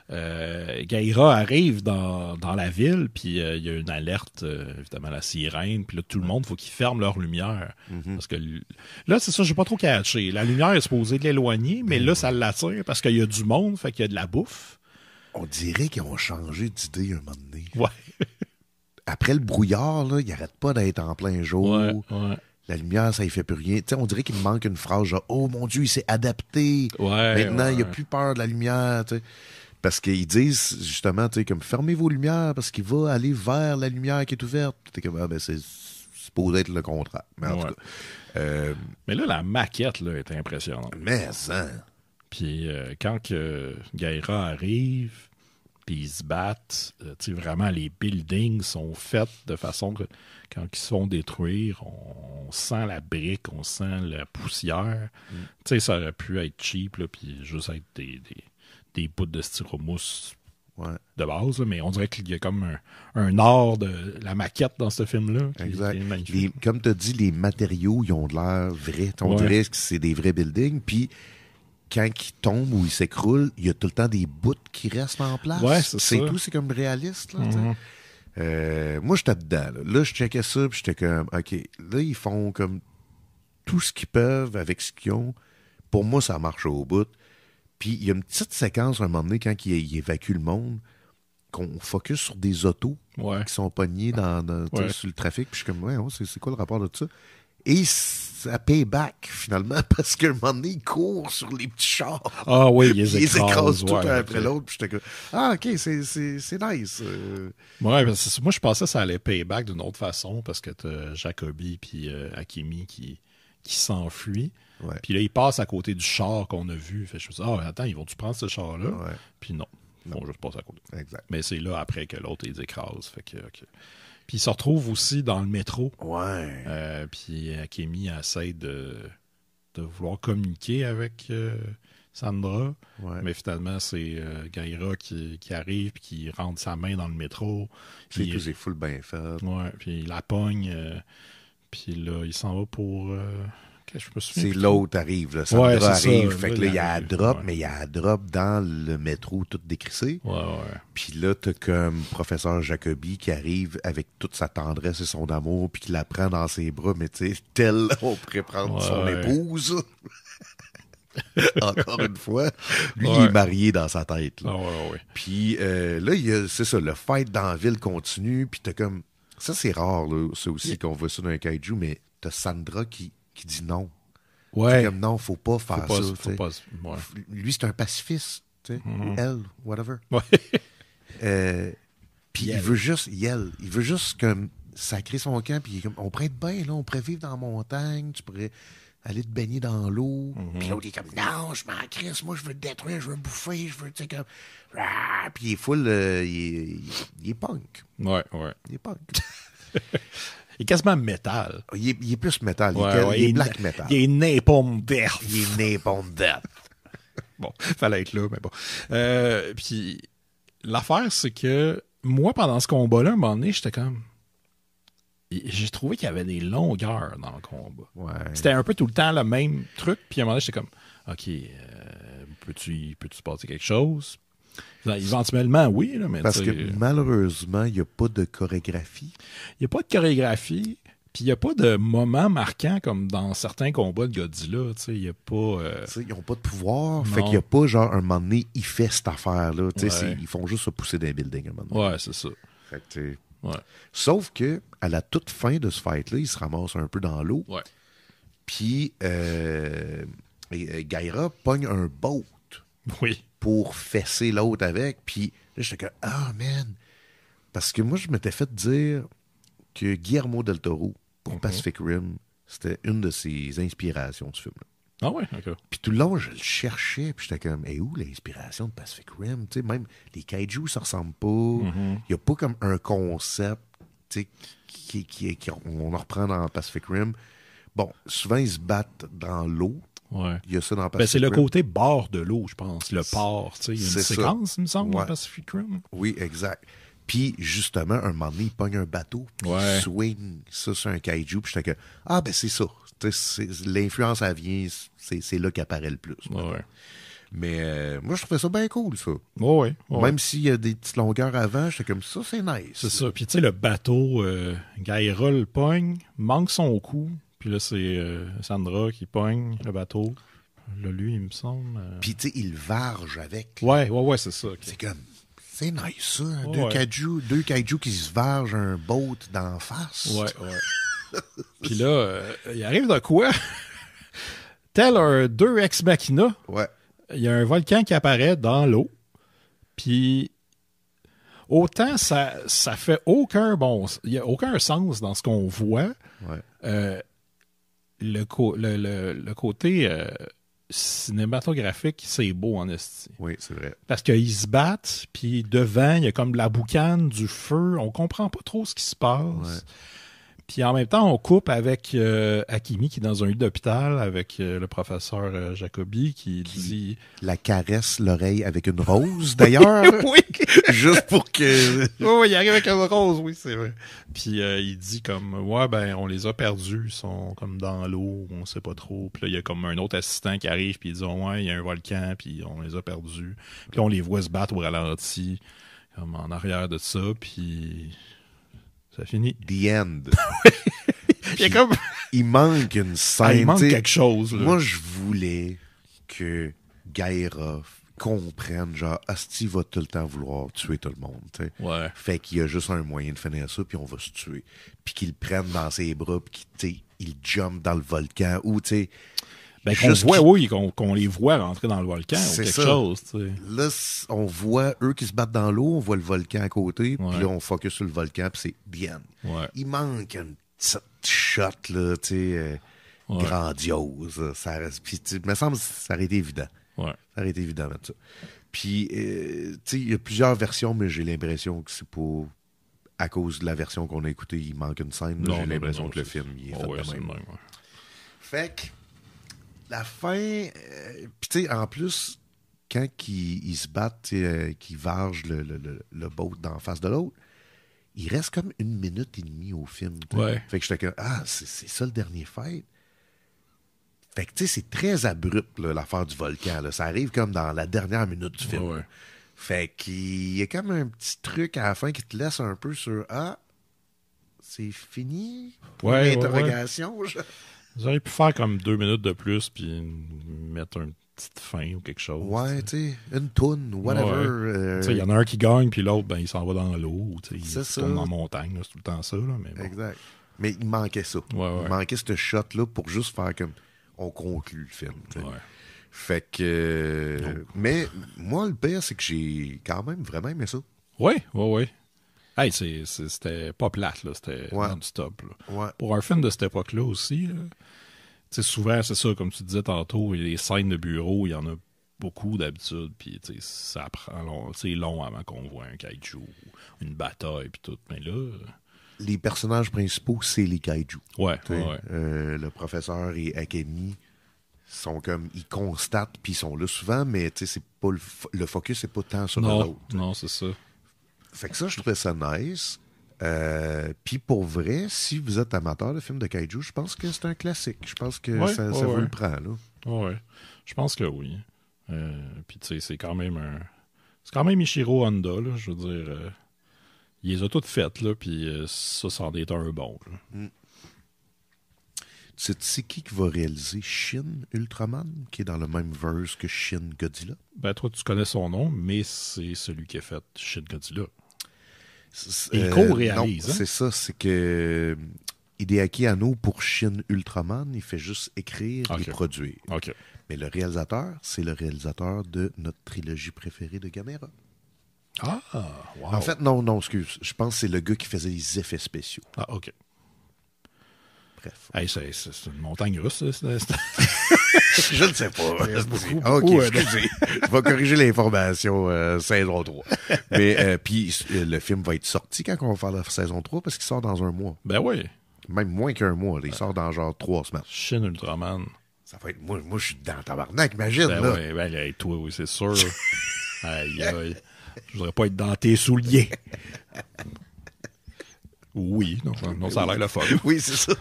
Gaïra arrive dans la ville, puis il y a une alerte, évidemment, la sirène, puis là, tout le monde, faut qu'ils ferment leur lumière. Mm-hmm. Parce que là, c'est ça, j'ai pas trop catché. La lumière est supposée de l'éloigner, mais là, ça l'attire parce qu'il y a du monde, fait qu'il y a de la bouffe. On dirait qu'ils ont changé d'idée un moment donné. Ouais. Après le brouillard, là, il arrête pas d'être en plein jour. Ouais. La lumière, ça y fait plus rien. T'sais, on dirait qu'il me manque une phrase genre « Oh mon Dieu, il s'est adapté. Maintenant, il n'y a plus peur de la lumière. » Parce qu'ils disent, justement, tu sais, comme, fermez vos lumières parce qu'il va aller vers la lumière qui est ouverte. T'es comme, c'est supposé être le contraire. Mais en tout cas. Mais là, la maquette, là, est impressionnante. Mais ça. Puis, quand Gaïra arrive, puis ils se battent. Tu sais, vraiment, les buildings sont faits de façon que quand ils se font détruire, on sent la brique, on sent la poussière. Tu sais, ça aurait pu être cheap, là, puis juste être des bouts de styromousse de base, là, mais on dirait qu'il y a comme un art de la maquette dans ce film-là. Exact. Qui est magnifique. Comme tu as dit, les matériaux, ils ont de l'air vrais. On dirait que c'est des vrais buildings, puis quand ils tombent ou ils s'écroulent, il y a tout le temps des bouts qui restent en place. Ouais, c'est tout, c'est comme réaliste. Là, moi, j'étais dedans. Là, je checkais ça, puis j'étais comme, OK, là, ils font comme tout ce qu'ils peuvent avec ce qu'ils ont. Pour moi, ça marche au bout. Puis il y a une petite séquence, à un moment donné, quand il évacue le monde, qu'on focus sur des autos qui sont pognés sur le trafic. Puis je suis comme, c'est quoi le rapport de ça? Et ça paye back, finalement, parce qu'à un moment donné, il court sur les petits chars. Ah oui, ils les écrasent tout un après l'autre. Puis j'étais comme, OK, c'est nice. Ouais, moi, je pensais que ça allait pay back d'une autre façon, parce que t'as Jacobi puis Akemi qui s'enfuient. Ouais. Puis là, ils passent à côté du char qu'on a vu. Fait, je me suis dit, attends, ils vont-tu prendre ce char-là? Ouais. Puis non, ils vont juste passer à côté. Exact. Mais c'est là, après, que l'autre, les écrase. Fait que, OK. Puis ils se retrouvent aussi dans le métro. Ouais. Puis Akemi essaie de vouloir communiquer avec Sandra. Ouais. Mais finalement, c'est Gaïra qui arrive et qui rentre sa main dans le métro. C'est full bien fait. Ouais. Puis il la pogne. Puis là, il s'en va pour... c'est l'autre arrive, là. Sandra arrive. Fait que là, il y a un drop, mais il y a un drop dans le métro tout décrissé. Ouais. Puis là, t'as comme professeur Jacobi qui arrive avec toute sa tendresse et son amour, puis qui la prend dans ses bras, mais tu sais, tel on pourrait prendre son épouse. Encore une fois. Lui, il est marié dans sa tête. Là. Puis là, c'est ça, le fight dans la ville continue, puis t'as comme... Ça, c'est rare, là, ça aussi, qu'on voit ça dans un kaiju, mais t'as Sandra qui dit non. Ouais. C'est comme non, faut pas faire ça. Ouais. Lui, c'est un pacifiste. Ou elle, whatever. Ouais. Puis il veut juste comme sacrer son camp, puis on pourrait être bien, là, on pourrait vivre dans la montagne, tu pourrais aller te baigner dans l'eau. Puis l'autre, il est comme non, je m'en crisse, moi, je veux te détruire, je veux bouffer, je veux, tu sais, comme. Puis il est full, il est punk. Ouais. Il est punk. Il est quasiment métal. Il est plus métal. Il est black metal. Il est napalm death. Il est napalm death. Bon, fallait être là, mais bon. Puis l'affaire, c'est que moi, pendant ce combat-là, à un moment donné, j'étais comme... J'ai trouvé qu'il y avait des longueurs dans le combat. Ouais. C'était un peu tout le temps le même truc. Puis à un moment donné, j'étais comme, OK, peux-tu se passer quelque chose? Éventuellement, oui. Là, mais parce que malheureusement, il n'y a pas de chorégraphie. Il n'y a pas de chorégraphie. Puis il n'y a pas de moment marquant comme dans certains combats de Godzilla. Il n'y a pas... Ils n'ont pas de pouvoir. Fait qu'il n'y a pas genre un moment donné, il fait cette affaire-là. Ils font juste se pousser d'un building un moment donné. Ouais, c'est ça. Fait que sauf que à la toute fin de ce fight-là, il se ramasse un peu dans l'eau. Ouais. Puis Gaïra pogne un boat. Oui. Pour fesser l'autre avec. Puis là, j'étais comme, man. Parce que moi, je m'étais fait dire que Guillermo del Toro, pour Pacific Rim, c'était une de ses inspirations de ce film-là. Ah ouais, OK. Puis tout le long, je le cherchais, puis j'étais comme, où l'inspiration de Pacific Rim? Tu sais, même les kaiju, ça ressemble pas. Il n'y a pas comme un concept, tu sais, on en reprend dans Pacific Rim. Bon, souvent, ils se battent dans l'eau. Ouais. Il y a ça dans Pacific c'est le Rim. côté bord de l'eau, je pense. Le port, tu sais. Il y a une séquence, il me semble, dans Pacific Rim. Oui, exact. Puis, justement, un moment donné, il pogne un bateau, puis il swing ça sur un kaiju, puis j'étais que, c'est ça. L'influence, elle vient, c'est là qu'apparaît le plus. Ouais. Mais moi, je trouvais ça bien cool, ça. Ouais. Même s'il y a des petites longueurs avant, j'étais comme ça, c'est nice. C'est ça. Puis, tu sais, le bateau, Gaïra le pogne, manque son coup. Puis là, c'est Sandra qui pogne le bateau. Là, lui, il me semble... Puis, tu sais, il varge avec. Ouais, c'est ça. Okay. C'est comme... C'est nice, ça. Deux kaiju qui se vargent un boat d'en face. Ouais. Puis là, il arrive de quoi? Tel un 2 ex machina. Ouais. Il y a un volcan qui apparaît dans l'eau. Puis... Autant ça fait aucun il n'y a aucun sens dans ce qu'on voit. Ouais. Le côté cinématographique, c'est beau en esti. Oui, c'est vrai. Parce qu'ils se battent, puis devant, il y a comme de la boucane, du feu, on comprend pas trop ce qui se passe. Ouais. Puis en même temps, on coupe avec Hakimi qui est dans un lit d'hôpital avec le professeur Jacobi qui dit... La caresse l'oreille avec une rose, d'ailleurs. Oui! Juste pour que... Oui, il arrive avec une rose, oui, c'est vrai. Puis il dit comme, ouais, ben, on les a perdus, ils sont comme dans l'eau, on sait pas trop. Puis là, il y a comme un autre assistant qui arrive, puis il dit, ouais, il y a un volcan, puis on les a perdus. Puis là, on les voit se battre au ralenti, comme en arrière de ça, puis ça finit. The end. Il y a comme... Il manque une scène. il manque t'sais, quelque chose, là. Moi, je voulais que Gaïra comprenne, genre, Asti va tout le temps vouloir tuer tout le monde, t'sais. Ouais. Fait qu'il y a juste un moyen de finir ça, puis on va se tuer. Puis qu'il le prenne dans ses bras, puis qu'il jump dans le volcan, ou, tu sais... Ben, qu'on voit, oui, qu'on les voit rentrer dans le volcan ou quelque chose, tu sais. Là, on voit eux qui se battent dans l'eau, on voit le volcan à côté, Ouais. puis là, on focus sur le volcan, puis c'est bien. Ouais. Il manque une petite shot, là, tu sais, Ouais. grandiose. Ça reste, puis, il me semble que ça aurait été évident. Ouais. Ça aurait été évident de mettre ça. Puis, tu sais, il y a plusieurs versions, mais j'ai l'impression que c'est pas à cause de la version qu'on a écoutée, il manque une scène. Là, j'ai l'impression que le film, il est fait ouais, de c'est même. le même, ouais. Fait que, la fin, puis tu sais, en plus, quand ils se battent, qu'ils vargent le boat d'en face de l'autre, il reste comme 1 minute et demie au film. T'sais. Ouais. Fait que j'étais comme, c'est ça le dernier fight. Fait que tu sais, c'est très abrupt, là, l'affaire du volcan. Là. Ça arrive comme dans la dernière minute du film. Ouais. Fait qu'il y a comme un petit truc à la fin qui te laisse un peu sur, c'est fini? Pour Ouais, l'interrogation, genre. Vous auriez pu faire comme 2 minutes de plus puis mettre une petite fin ou quelque chose. Ouais, tu sais, une toune, whatever. Il y en a un qui gagne, puis l'autre, ben, il s'en va dans l'eau. Il C'est se ça. tourne en montagne. là, C'est tout le temps ça. Là, mais bon. Exact. Mais il manquait ça. Ouais. Il manquait ce shot-là pour juste faire comme on conclut le film. t'sais. Ouais. Fait que. Mais moi, le pire, c'est que j'ai quand même vraiment aimé ça. Ouais. Hey, c'était pas plate, là. C'était non-stop. Là. Ouais. Pour un film de cette époque-là aussi, là, souvent, c'est ça, comme tu disais tantôt, les scènes de bureau, il y en a beaucoup d'habitude, puis ça prend long, c'est long avant qu'on voit un kaiju, une bataille, puis tout. Mais là... Les personnages principaux, c'est les kaiju. Ouais. Le professeur et Akemi sont comme, ils constatent, puis ils sont là souvent, mais c'est pas le focus, c'est pas tant sur l'autre. Non, c'est ça. Fait que ça, je trouvais ça nice. Puis pour vrai, si vous êtes amateur de films de kaiju, je pense que c'est un classique. Je pense que ça vous le prend, là. Ouais, je pense que oui. Puis tu sais, c'est quand même Ishiro Honda, là, je veux dire. Il les a toutes faites, là, puis ça, c'en est un bon. Là. Tu sais qui va réaliser Shin Ultraman, qui est dans le même verse que Shin Godzilla? Ben, toi, tu connais son nom, mais c'est celui qui a fait Shin Godzilla. Il co-réalise. Non, c'est ça, c'est que Hideaki Anno, pour Shin Ultraman, il fait juste écrire et produire. OK. Mais le réalisateur, c'est le réalisateur de notre trilogie préférée de Gamera. Ah, wow. En fait, non, excuse. Je pense que c'est le gars qui faisait les effets spéciaux. Ah, OK. Bref. Hey, c'est une montagne russe, ça. Je ne sais pas. Beaucoup, OK, excusez. Je vais corriger l'information saison 3. Mais puis le film va être sorti quand on va faire la saison 3 parce qu'il sort dans 1 mois. Ben oui. Même moins qu'1 mois. Là. Il sort dans genre 3 semaines. Shin Ultraman. Ça va être... Moi, je suis dans tabarnak, imagine. Ben là. oui, ben toi, oui, c'est sûr. Aïe. Je voudrais pas être dans tes souliers. Oui, non, ça a l'air le fun. Oui, c'est ça.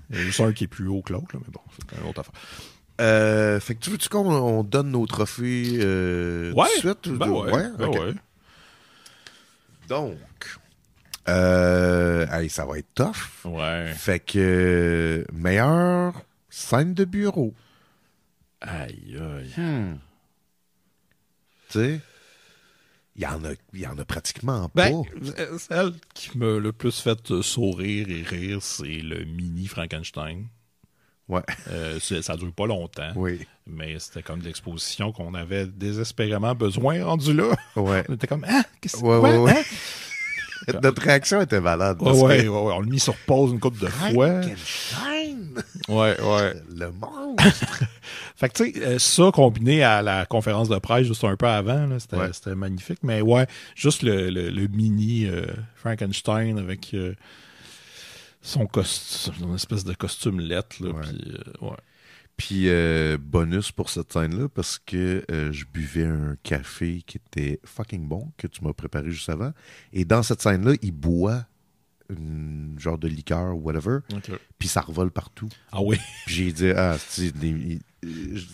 Il y a juste un qui est plus haut que l'autre, là, mais bon, c'est une autre affaire. Fait que tu veux-tu qu'on donne nos trophées tout de suite? Ben ouais. Okay. Donc, ça va être tough. Ouais. Fait que meilleure scène de bureau. Aïe. Tu sais, il y en a pratiquement pas. Celle qui m'a le plus fait sourire et rire, c'est le mini Frankenstein. Ouais. Ça dure pas longtemps. Oui. Mais c'était comme de l'exposition qu'on avait désespérément besoin rendu là. Ouais. On était comme, qu'est-ce que Ouais. Hein? Notre réaction était malade. Ouais. On l'a mis sur pause une couple de fois. Frankenstein! Ouais. Le monstre! Fait que, tu sais, ça combiné à la conférence de presse juste un peu avant, là, c'était magnifique. Mais ouais, juste le mini Frankenstein avec son costume, une espèce de costume lettre, là, Puis, bonus pour cette scène-là, parce que je buvais un café qui était fucking bon, que tu m'as préparé juste avant. Et dans cette scène-là, il boit une genre de liqueur ou whatever, puis ça revole partout. Ah oui? Puis j'ai dit,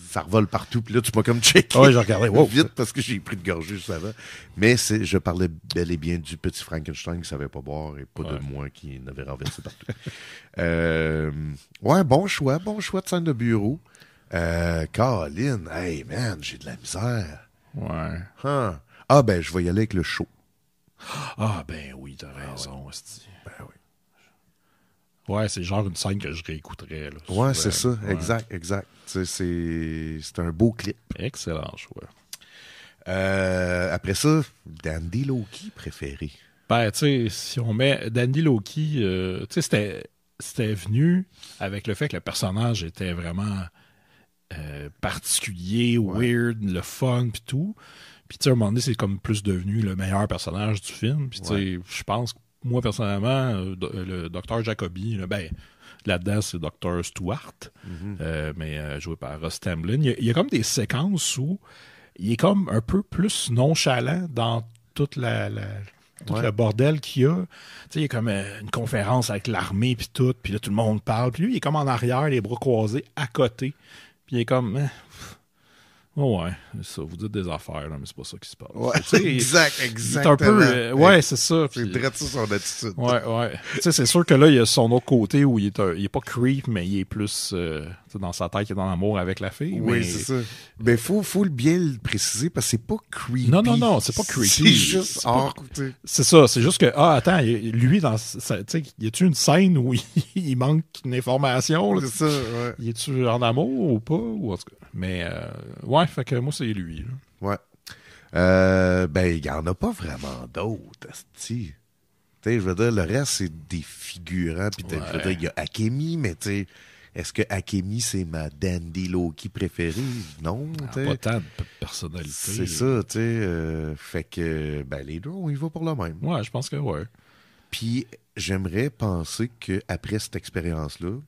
ça revole partout. Puis là, tu m'as comme checké. Ouais, j'ai regardé. Wow. Vite, parce que j'ai pris de gorgée juste avant. Mais je parlais bel et bien du petit Frankenstein qui savait pas boire et pas de moi qui n'avait renversé partout. Bon choix de scène de bureau. Colin, hey man, j'ai de la misère. Ouais. Huh. Ah ben, je vais y aller avec le show. Ah ben oui, t'as raison, hostie. Ben oui. Ouais, c'est genre une scène que je réécouterais. Là, ouais, souvent. c'est ça, exact. C'est un beau clip. Excellent choix. Après ça, Dandy Loki préféré. Ben, tu sais, si on met Dandy Loki, tu sais, c'était venu avec le fait que le personnage était vraiment particulier, weird, le fun, puis tout. Puis, tu sais, à un moment donné, c'est comme plus devenu le meilleur personnage du film. Puis, tu sais, je pense que moi, personnellement, le Dr. Jacobi, là-dedans, c'est Dr. Stewart, mais joué par Ross Tamblyn. Il y a comme des séquences où il est comme un peu plus nonchalant dans toute tout le bordel qu'il y a. Tu sais, il y a comme une conférence avec l'armée, puis tout, puis là, tout le monde parle. Puis lui, il est comme en arrière, les bras croisés, à côté. Puis il est comme... ouais, c'est ça. Vous dites des affaires, là, mais c'est pas ça qui se passe. Ouais, exactement. C'est un peu... ouais, c'est ça. C'est direct ça son attitude. Ouais. Tu sais, c'est sûr que là, il y a son autre côté où il est pas creep, mais il est plus dans sa tête, il est dans l'amour avec la fille. Oui, mais... c'est ça. Mais faut bien le préciser parce que c'est pas creepy. Non, c'est pas creepy. C'est juste c'est ça, c'est juste que, attends, lui, tu sais, y a-tu une scène où il manque une information? Là, c'est ça, ouais. Y est-tu en amour ou pas? Ou en tout cas, mais, ouais, fait que moi, c'est lui. Là. Ouais. Il y en a pas vraiment d'autres, asti. Tu sais, je veux dire, le reste, c'est des figurants. Puis, je veux dire, il y a Akemi, mais tu sais, est-ce que Akemi, c'est ma Dandy Loki préférée? Non, pas tant de personnalité. C'est ça, tu sais. Fait que, les deux, on y va pour le même. Ouais, je pense que ouais. Puis, j'aimerais penser qu'après cette expérience-là,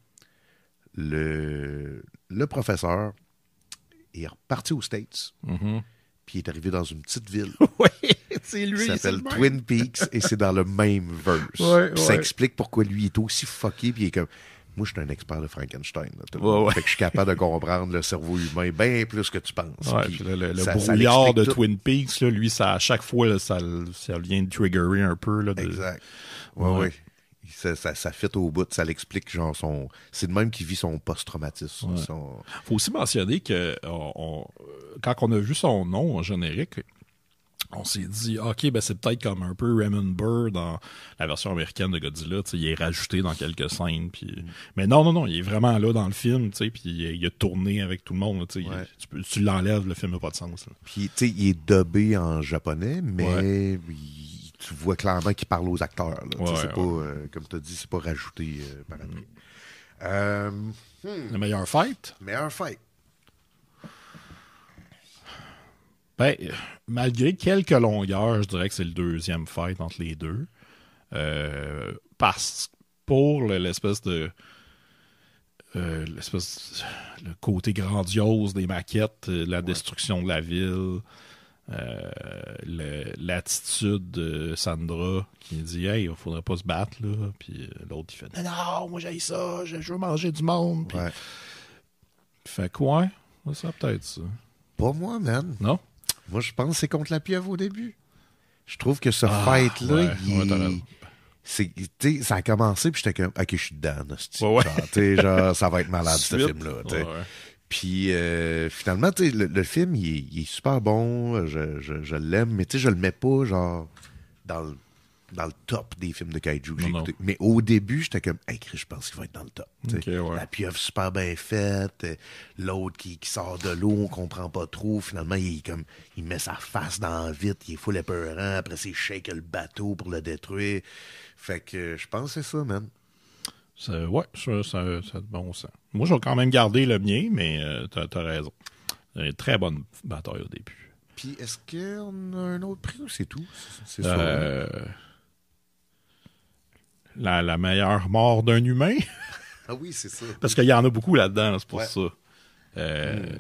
le professeur est reparti aux States. Puis il est arrivé dans une petite ville. Oui, c'est lui. Ça s'appelle Twin Peaks et c'est dans le même verse. Puis ça explique pourquoi lui est aussi fucké. Puis il est comme, moi, je suis un expert de Frankenstein. Là, Fait que je suis capable de comprendre le cerveau humain bien plus que tu penses. Ouais, puis le brouillard de Twin Peaks, là, lui, ça, à chaque fois, là, ça vient de triggerer un peu. Là, exact. Ouais. Ça fit au bout, ça l'explique, genre, c'est de même qu'il vit son post-traumatisme. Ouais. Faut aussi mentionner que quand on a vu son nom en générique, on s'est dit, OK, c'est peut-être comme un peu Raymond Burr dans la version américaine de Godzilla, il est rajouté dans quelques scènes. Mais non, il est vraiment là dans le film, puis il a tourné avec tout le monde. Tu l'enlèves, le film n'a pas de sens. Là. Puis, il est dubbé en japonais, mais... tu vois clairement qu'il parle aux acteurs. Là. C'est pas, comme tu as dit, c'est pas rajouté par après. Le meilleur fight? Meilleur fight. Malgré quelques longueurs, je dirais que c'est le deuxième fight entre les deux. Parce pour l'espèce de... le côté grandiose des maquettes, la destruction de la ville... l'attitude de Sandra qui dit hey, il faudrait pas se battre là, puis l'autre il fait non, moi j'haïs ça, je veux manger du monde, puis fait quoi ça peut-être ça. Pas moi, man. Non, moi je pense que c'est contre la pieuvre au début. Je trouve que ce fight là ça a commencé puis j'étais comme ok, je suis dedans, genre ça va être malade ce film là. Puis finalement, le film, il est super bon, je l'aime, mais je le mets pas genre dans le top des films de kaiju que j'ai écouté. Mais au début, j'étais comme, hey, Chris, je pense qu'il va être dans le top. La pieuvre super bien faite, l'autre qui sort de l'eau, on comprend pas trop. Finalement, il met sa face dans le vide, il est full épeurant, après c'est shake le bateau pour le détruire. Fait que je pense que c'est ça, man. Ouais, ça a de bon sens. Moi, je vais quand même garder le mien, mais t'as raison. Une très bonne bataille au début. Puis, est-ce qu'on a un autre prix ou c'est tout? C'est la meilleure mort d'un humain? Ah oui, c'est ça. Parce qu'il y en a beaucoup là-dedans, là, c'est pour ça. Il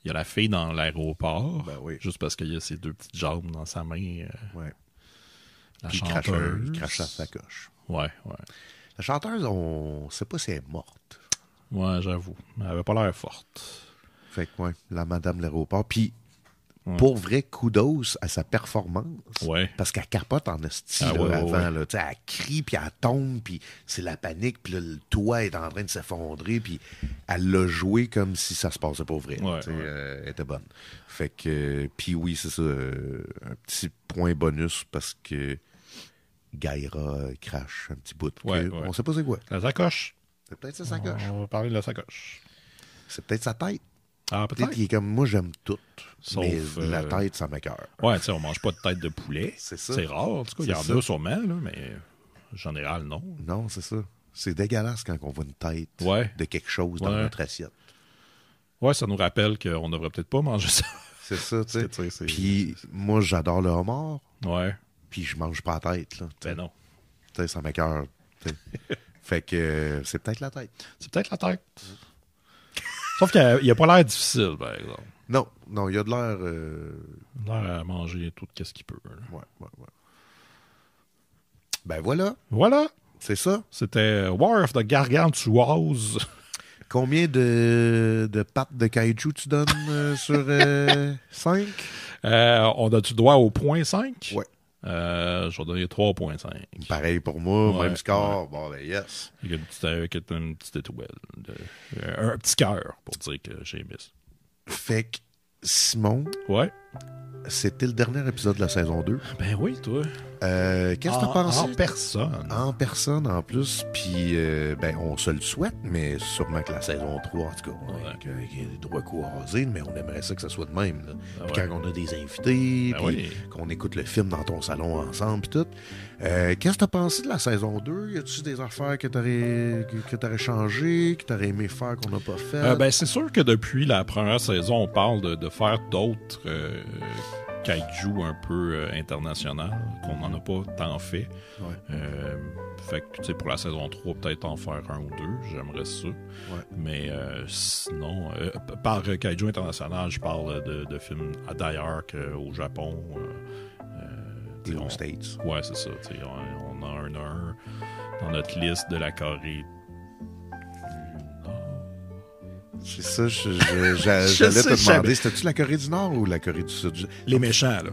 y a la fille dans l'aéroport, juste parce qu'il y a ses 2 petites jambes dans sa main. La chanteuse. Il crache sa sacoche. Ouais. La chanteuse, on sait pas si elle est morte. Ouais, j'avoue. Elle avait pas l'air forte. Fait que, la madame l'aéroport. Puis, pour vrai, kudos à sa performance. Ouais. Parce qu'elle capote en esti avant. Là, elle crie, puis elle tombe, puis c'est la panique, puis là, le toit est en train de s'effondrer, puis elle l'a joué comme si ça se passait pour vrai. Elle était bonne. Fait que, puis oui, c'est ça, un petit point bonus parce que Gaïra crache un petit bout. On sait pas c'est quoi. La sacoche. C'est peut-être sa sacoche. On va parler de la sacoche. C'est peut-être sa tête. Ah, peut-être. Il est comme, moi, j'aime tout. Sauf, mais la tête, ça m'écoeure. Ouais, tu sais, on mange pas de tête de poulet. C'est ça. C'est rare, en tout cas. Il y en a sûrement, là, mais en général, non. Non, c'est ça. C'est dégueulasse quand on voit une tête de quelque chose dans notre assiette. Ouais, ça nous rappelle qu'on devrait peut-être pas manger ça. C'est ça, tu sais. Puis moi, j'adore le homard. Ouais. Puis je mange pas la tête, là. Ben non. Tu sais, ça m'écoeure. Fait que c'est peut-être la tête. C'est peut-être la tête. Sauf qu'il a pas l'air difficile, par exemple. Non, il a de l'air... l'air à manger tout ce qu'il peut. Là. Ouais. Ben voilà. Voilà. C'est ça. C'était War of the Gargantuas. Combien de pattes de kaiju tu donnes sur 5? On a-tu droit au point 5? Ouais. Je vais donner 3.5. Pareil pour moi, même score. Bon, ben yes. Il y a une petite étoile. Un petit cœur pour dire que j'ai aimé ça. Fait que, Simon, c'était le dernier épisode de la saison 2. Ben oui, toi. Qu'est-ce que t'as pensé? En personne. En personne, en plus. Puis, on se le souhaite, mais sûrement que la saison 3, en tout cas, il y a des droits croisés, mais on aimerait ça que ça soit de même. Là. Puis quand on a des invités, puis qu'on écoute le film dans ton salon ensemble, puis tout. Qu'est-ce que t'as pensé de la saison 2? Y a-tu des affaires que t'aurais changé, que t'aurais aimé faire qu'on n'a pas fait? C'est sûr que depuis la première saison, on parle de faire d'autres kaiju un peu international, qu'on n'en a pas tant fait. Fait que, tu sais, pour la saison 3, peut-être en faire 1 ou 2, j'aimerais ça. Mais sinon, par kaiju international, je parle de films d'ailleurs qu'au Japon. Et aux States. Ouais, c'est ça. On a un dans notre liste de la Corée. C'est ça, j'allais te demander, c'était-tu la Corée du Nord ou la Corée du Sud? Les méchants, là.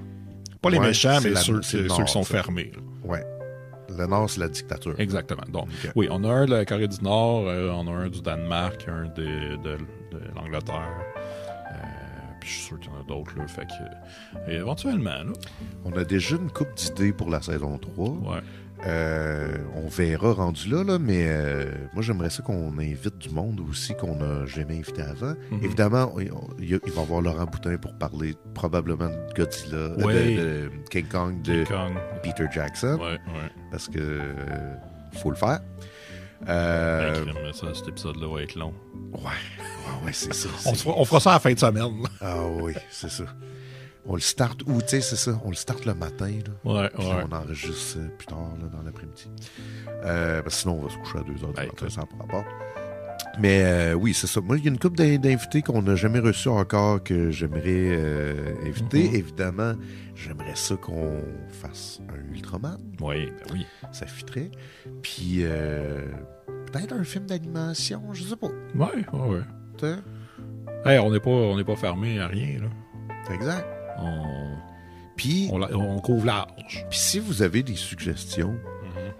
Pas les méchants, mais ceux qui sont fermés. Oui. Le Nord, c'est la dictature. Exactement. Donc, oui, on a un de la Corée du Nord, on a un du Danemark, un de l'Angleterre. Puis je suis sûr qu'il y en a d'autres, là. Fait que, éventuellement, là. On a déjà une couple d'idées pour la saison 3. Ouais. On verra rendu là, mais moi j'aimerais ça qu'on invite du monde aussi qu'on n'a jamais invité avant. Évidemment, il va y avoir Laurent Boutin pour parler probablement de Godzilla, de King Kong, de Peter Jackson. Parce que faut le faire. Cet épisode-là va être long. Ouais, c'est ça. On fera ça à la fin de semaine. Ah oui, c'est ça. On le start, ou tu sais, c'est ça, on le start le matin, là. Puis on enregistre plus tard, là, dans l'après-midi. Parce que sinon, on va se coucher à 2h du matin, ça n'a pas rapport. Mais oui, c'est ça. Moi, il y a une couple d'invités qu'on n'a jamais reçus encore que j'aimerais inviter. Évidemment, j'aimerais ça qu'on fasse un Ultraman. Oui. Ça fitterait. Puis, peut-être un film d'animation, je sais pas. Ouais. Hey, on n'est pas fermé à rien, là. Exact. On couvre large. Puis si vous avez des suggestions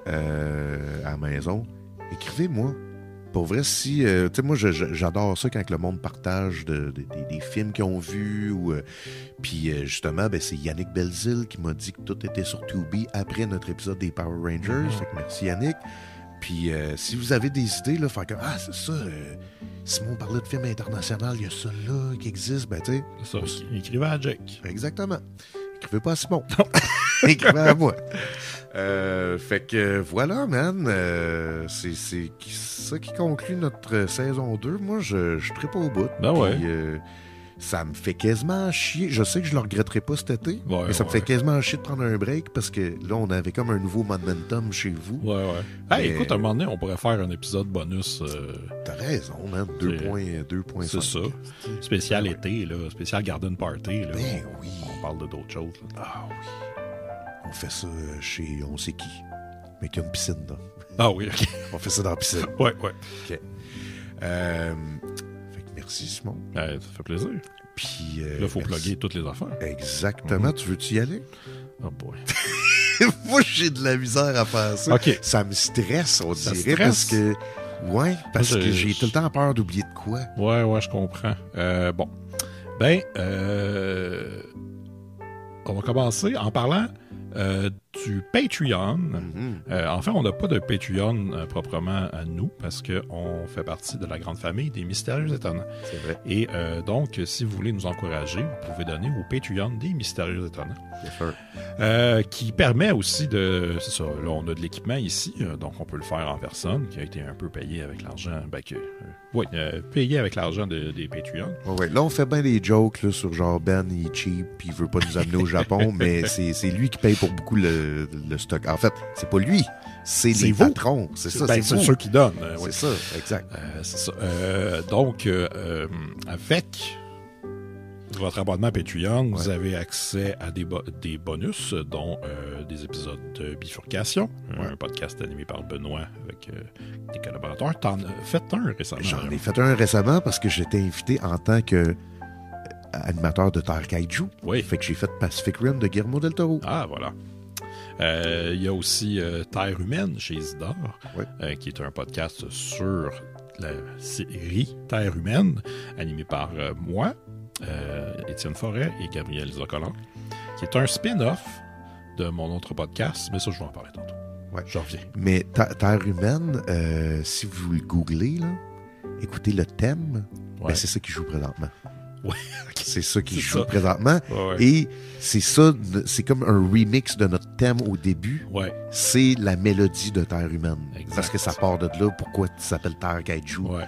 à la maison, écrivez-moi. Pour vrai, si... tu sais, moi, j'adore ça quand le monde partage des films qu'ils ont vus. Puis justement, c'est Yannick Belzile qui m'a dit que tout était sur Tubi après notre épisode des Power Rangers. Fait que merci Yannick. Puis si vous avez des idées, là, faire comme c'est ça, Simon parlait de films internationaux, il y a ça là qui existe, tu sais. C'est ça, écrivez à Jake. Exactement. écrivez pas à Simon. Écrivez à moi. Fait que voilà, man. C'est ça qui conclut notre saison 2. Moi, je serai pas au bout. Ben ouais. Puis, ça me fait quasiment chier. Je sais que je le regretterai pas cet été, Ouais, mais ça me ouais. fait quasiment chier de prendre un break parce que là, on avait comme un nouveau momentum chez vous. Ouais. Hey, Mais- écoute, à un moment donné, on pourrait faire un épisode bonus. T'as raison, man. 2.5. C'est ça. Spécial été, là. Spécial garden party, là. Ben oui. On parle de d'autres choses, là. Ah oui. On fait ça chez on sait qui. Mais qui a une piscine, là. Ah oui, OK. On fait ça dans la piscine. Ouais. OK. Fait que merci, Simon. Ça fait plaisir. Puis, Là, il faut merci. plugger toutes les affaires. Exactement. Tu veux-tu y aller? Oh boy. Moi, j'ai de la misère à faire ça. OK. Ça me stresse, on Ça dirait, stresse? parce que... Ouais, parce Moi, que j'ai tout le temps peur d'oublier de quoi. Ouais, je comprends. Bon. Ben, on va commencer en parlant du Patreon. En fait, on n'a pas de Patreon proprement à nous parce qu'on fait partie de la grande famille des Mystérieux Étonnants. C'est vrai. Et donc, si vous voulez nous encourager, vous pouvez donner au Patreon des Mystérieux Étonnants. Bien sûr. Qui permet aussi de... C'est ça, là, on a de l'équipement ici, donc on peut le faire en personne, qui a été un peu payé avec l'argent... payé avec l'argent des Patreons. Ouais. Là, on fait bien des jokes là, sur genre Ben, il est cheap, puis il veut pas nous amener au Japon, mais c'est lui qui paye pour beaucoup le stock. En fait, c'est pas lui, c'est les vous. patrons. C'est ça, Ben, c'est c'est vous. ceux qui donnent. C'est Oui. ça, exact. C'est ça. Donc, avec votre abonnement Patreon, vous avez accès à des bonus, dont des épisodes de Bifurcation, un podcast animé par Benoît avec des collaborateurs. T'en as fait un récemment. J'en ai fait un récemment parce que j'étais invité en tant que animateur de Terre Kaiju. Oui. Fait que j'ai fait Pacific Rim de Guillermo del Toro. Ah, voilà. Il y a aussi Terre humaine chez Isidore, qui est un podcast sur la série Terre humaine, animé par moi, Étienne Forêt et Gabriel Zocolan, qui est un spin-off de mon autre podcast, mais ça, je vais en parler tantôt. Ouais. Je reviens. Mais Terre humaine, si vous le googlez, là, écoutez le thème, Ouais. ben, c'est ça qui joue présentement. Ouais. C'est ça qui C'est joue ça. présentement. Ouais. Et c'est ça, c'est comme un remix de notre thème au début. Ouais. C'est la mélodie de Terre humaine. Exact. Parce que ça part de là, pourquoi ça s'appelle Terre Kaiju. Ouais.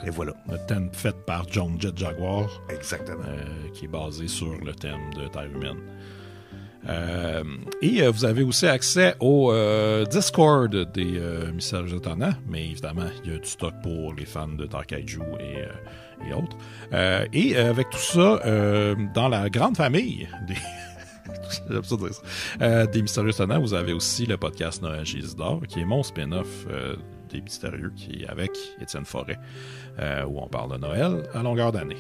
Et voilà. Le thème fait par John Jet Jaguar, Exactement. qui est basé sur le thème de Terre humaine. Et vous avez aussi accès au Discord des Mystérieux Étonnants, mais évidemment, il y a du stock pour les fans de Terre Kaiju et autres. Et avec tout ça, dans la grande famille des... J'aime ça dire ça. Des Mystérieux Étonnants, vous avez aussi le podcast Noël chez Isidore, qui est mon spin-off des Mystérieux, qui est avec Étienne Forêt, où on parle de Noël à longueur d'année.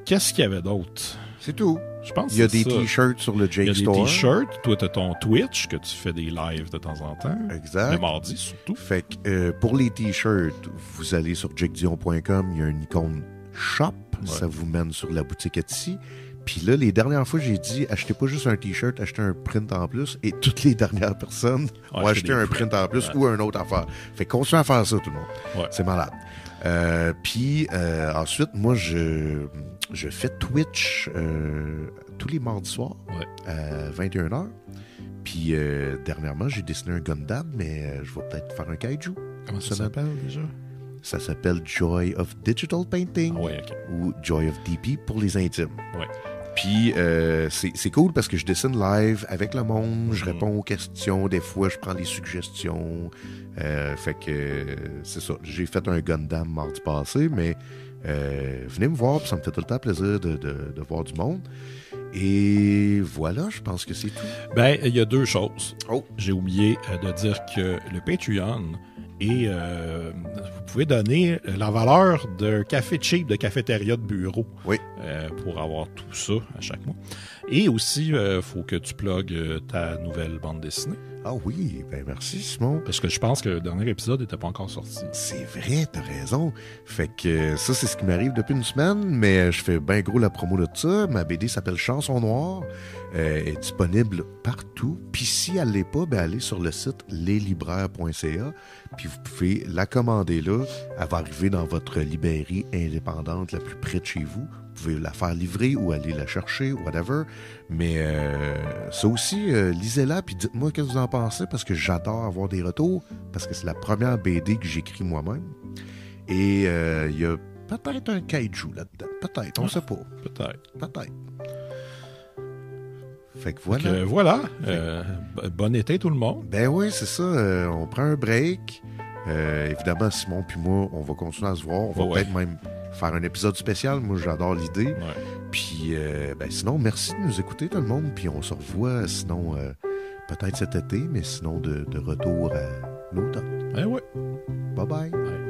Qu'est-ce qu'il y avait d'autre? C'est tout. Je pense Il y a que des c'est ça. t-shirts sur le Il y Jake a des Store. t-shirts. Toi, tu as ton Twitch, que tu fais des lives de temps en temps. Exact. Le mardi, surtout. Fait que pour les t-shirts, vous allez sur jakedion.com, il y a une icône shop, ça vous mène sur la boutique Etsy. Puis là, les dernières fois, j'ai dit, achetez pas juste un t-shirt, achetez un print en plus. Et toutes les dernières personnes ont acheté un print en plus ou un autre affaire. Fait que continuez à faire ça, tout le monde. Ouais. C'est malade. Puis ensuite, moi, je fais Twitch tous les mardis soirs à 21h. Puis dernièrement, j'ai dessiné un Gundam, mais je vais peut-être faire un kaiju. Comment ça s'appelle déjà? Ça s'appelle Joy of Digital Painting Oui, OK. ou Joy of DP pour les intimes. Ouais. Puis c'est cool parce que je dessine live avec le monde, je réponds aux questions, des fois je prends les suggestions. Fait que c'est ça. J'ai fait un Gundam mardi passé, mais venez me voir, puis ça me fait tout le temps plaisir de voir du monde. Et voilà, je pense que c'est tout. Ben, il y a deux choses. Oh. J'ai oublié de dire que le Patreon et vous pouvez donner la valeur d'un café cheap de cafétéria de bureau pour avoir tout ça à chaque mois. Et aussi, il faut que tu plugues ta nouvelle bande dessinée. Ah oui, ben merci Simon. Parce que je pense que le dernier épisode n'était pas encore sorti. C'est vrai, t'as raison. Fait que ça, c'est ce qui m'arrive depuis une semaine, mais je fais bien gros la promo de ça. Ma BD s'appelle Chanson Noire. Est disponible partout. Puis si elle l'est pas, ben allez sur le site leslibraires.ca. Puis vous pouvez la commander là. Elle va arriver dans votre librairie indépendante la plus près de chez vous. pouvez la faire livrer ou aller la chercher, whatever. Mais ça aussi, lisez-la, puis dites-moi ce que vous en pensez, parce que j'adore avoir des retours, parce que c'est la première BD que j'écris moi-même. Et il y a peut-être un kaiju là-dedans. Peut-être, on ne sait pas. Peut-être. Fait que voilà. Donc, voilà. Bon été tout le monde. Ben oui, c'est ça. On prend un break. Évidemment, Simon puis moi, on va continuer à se voir. On va peut-être même faire un épisode spécial. Moi, j'adore l'idée. Ouais. Puis, sinon, merci de nous écouter, tout le monde. Puis, on se revoit, sinon, peut-être cet été, mais sinon, de retour à l'automne. Ben ouais. Bye-bye. Bye.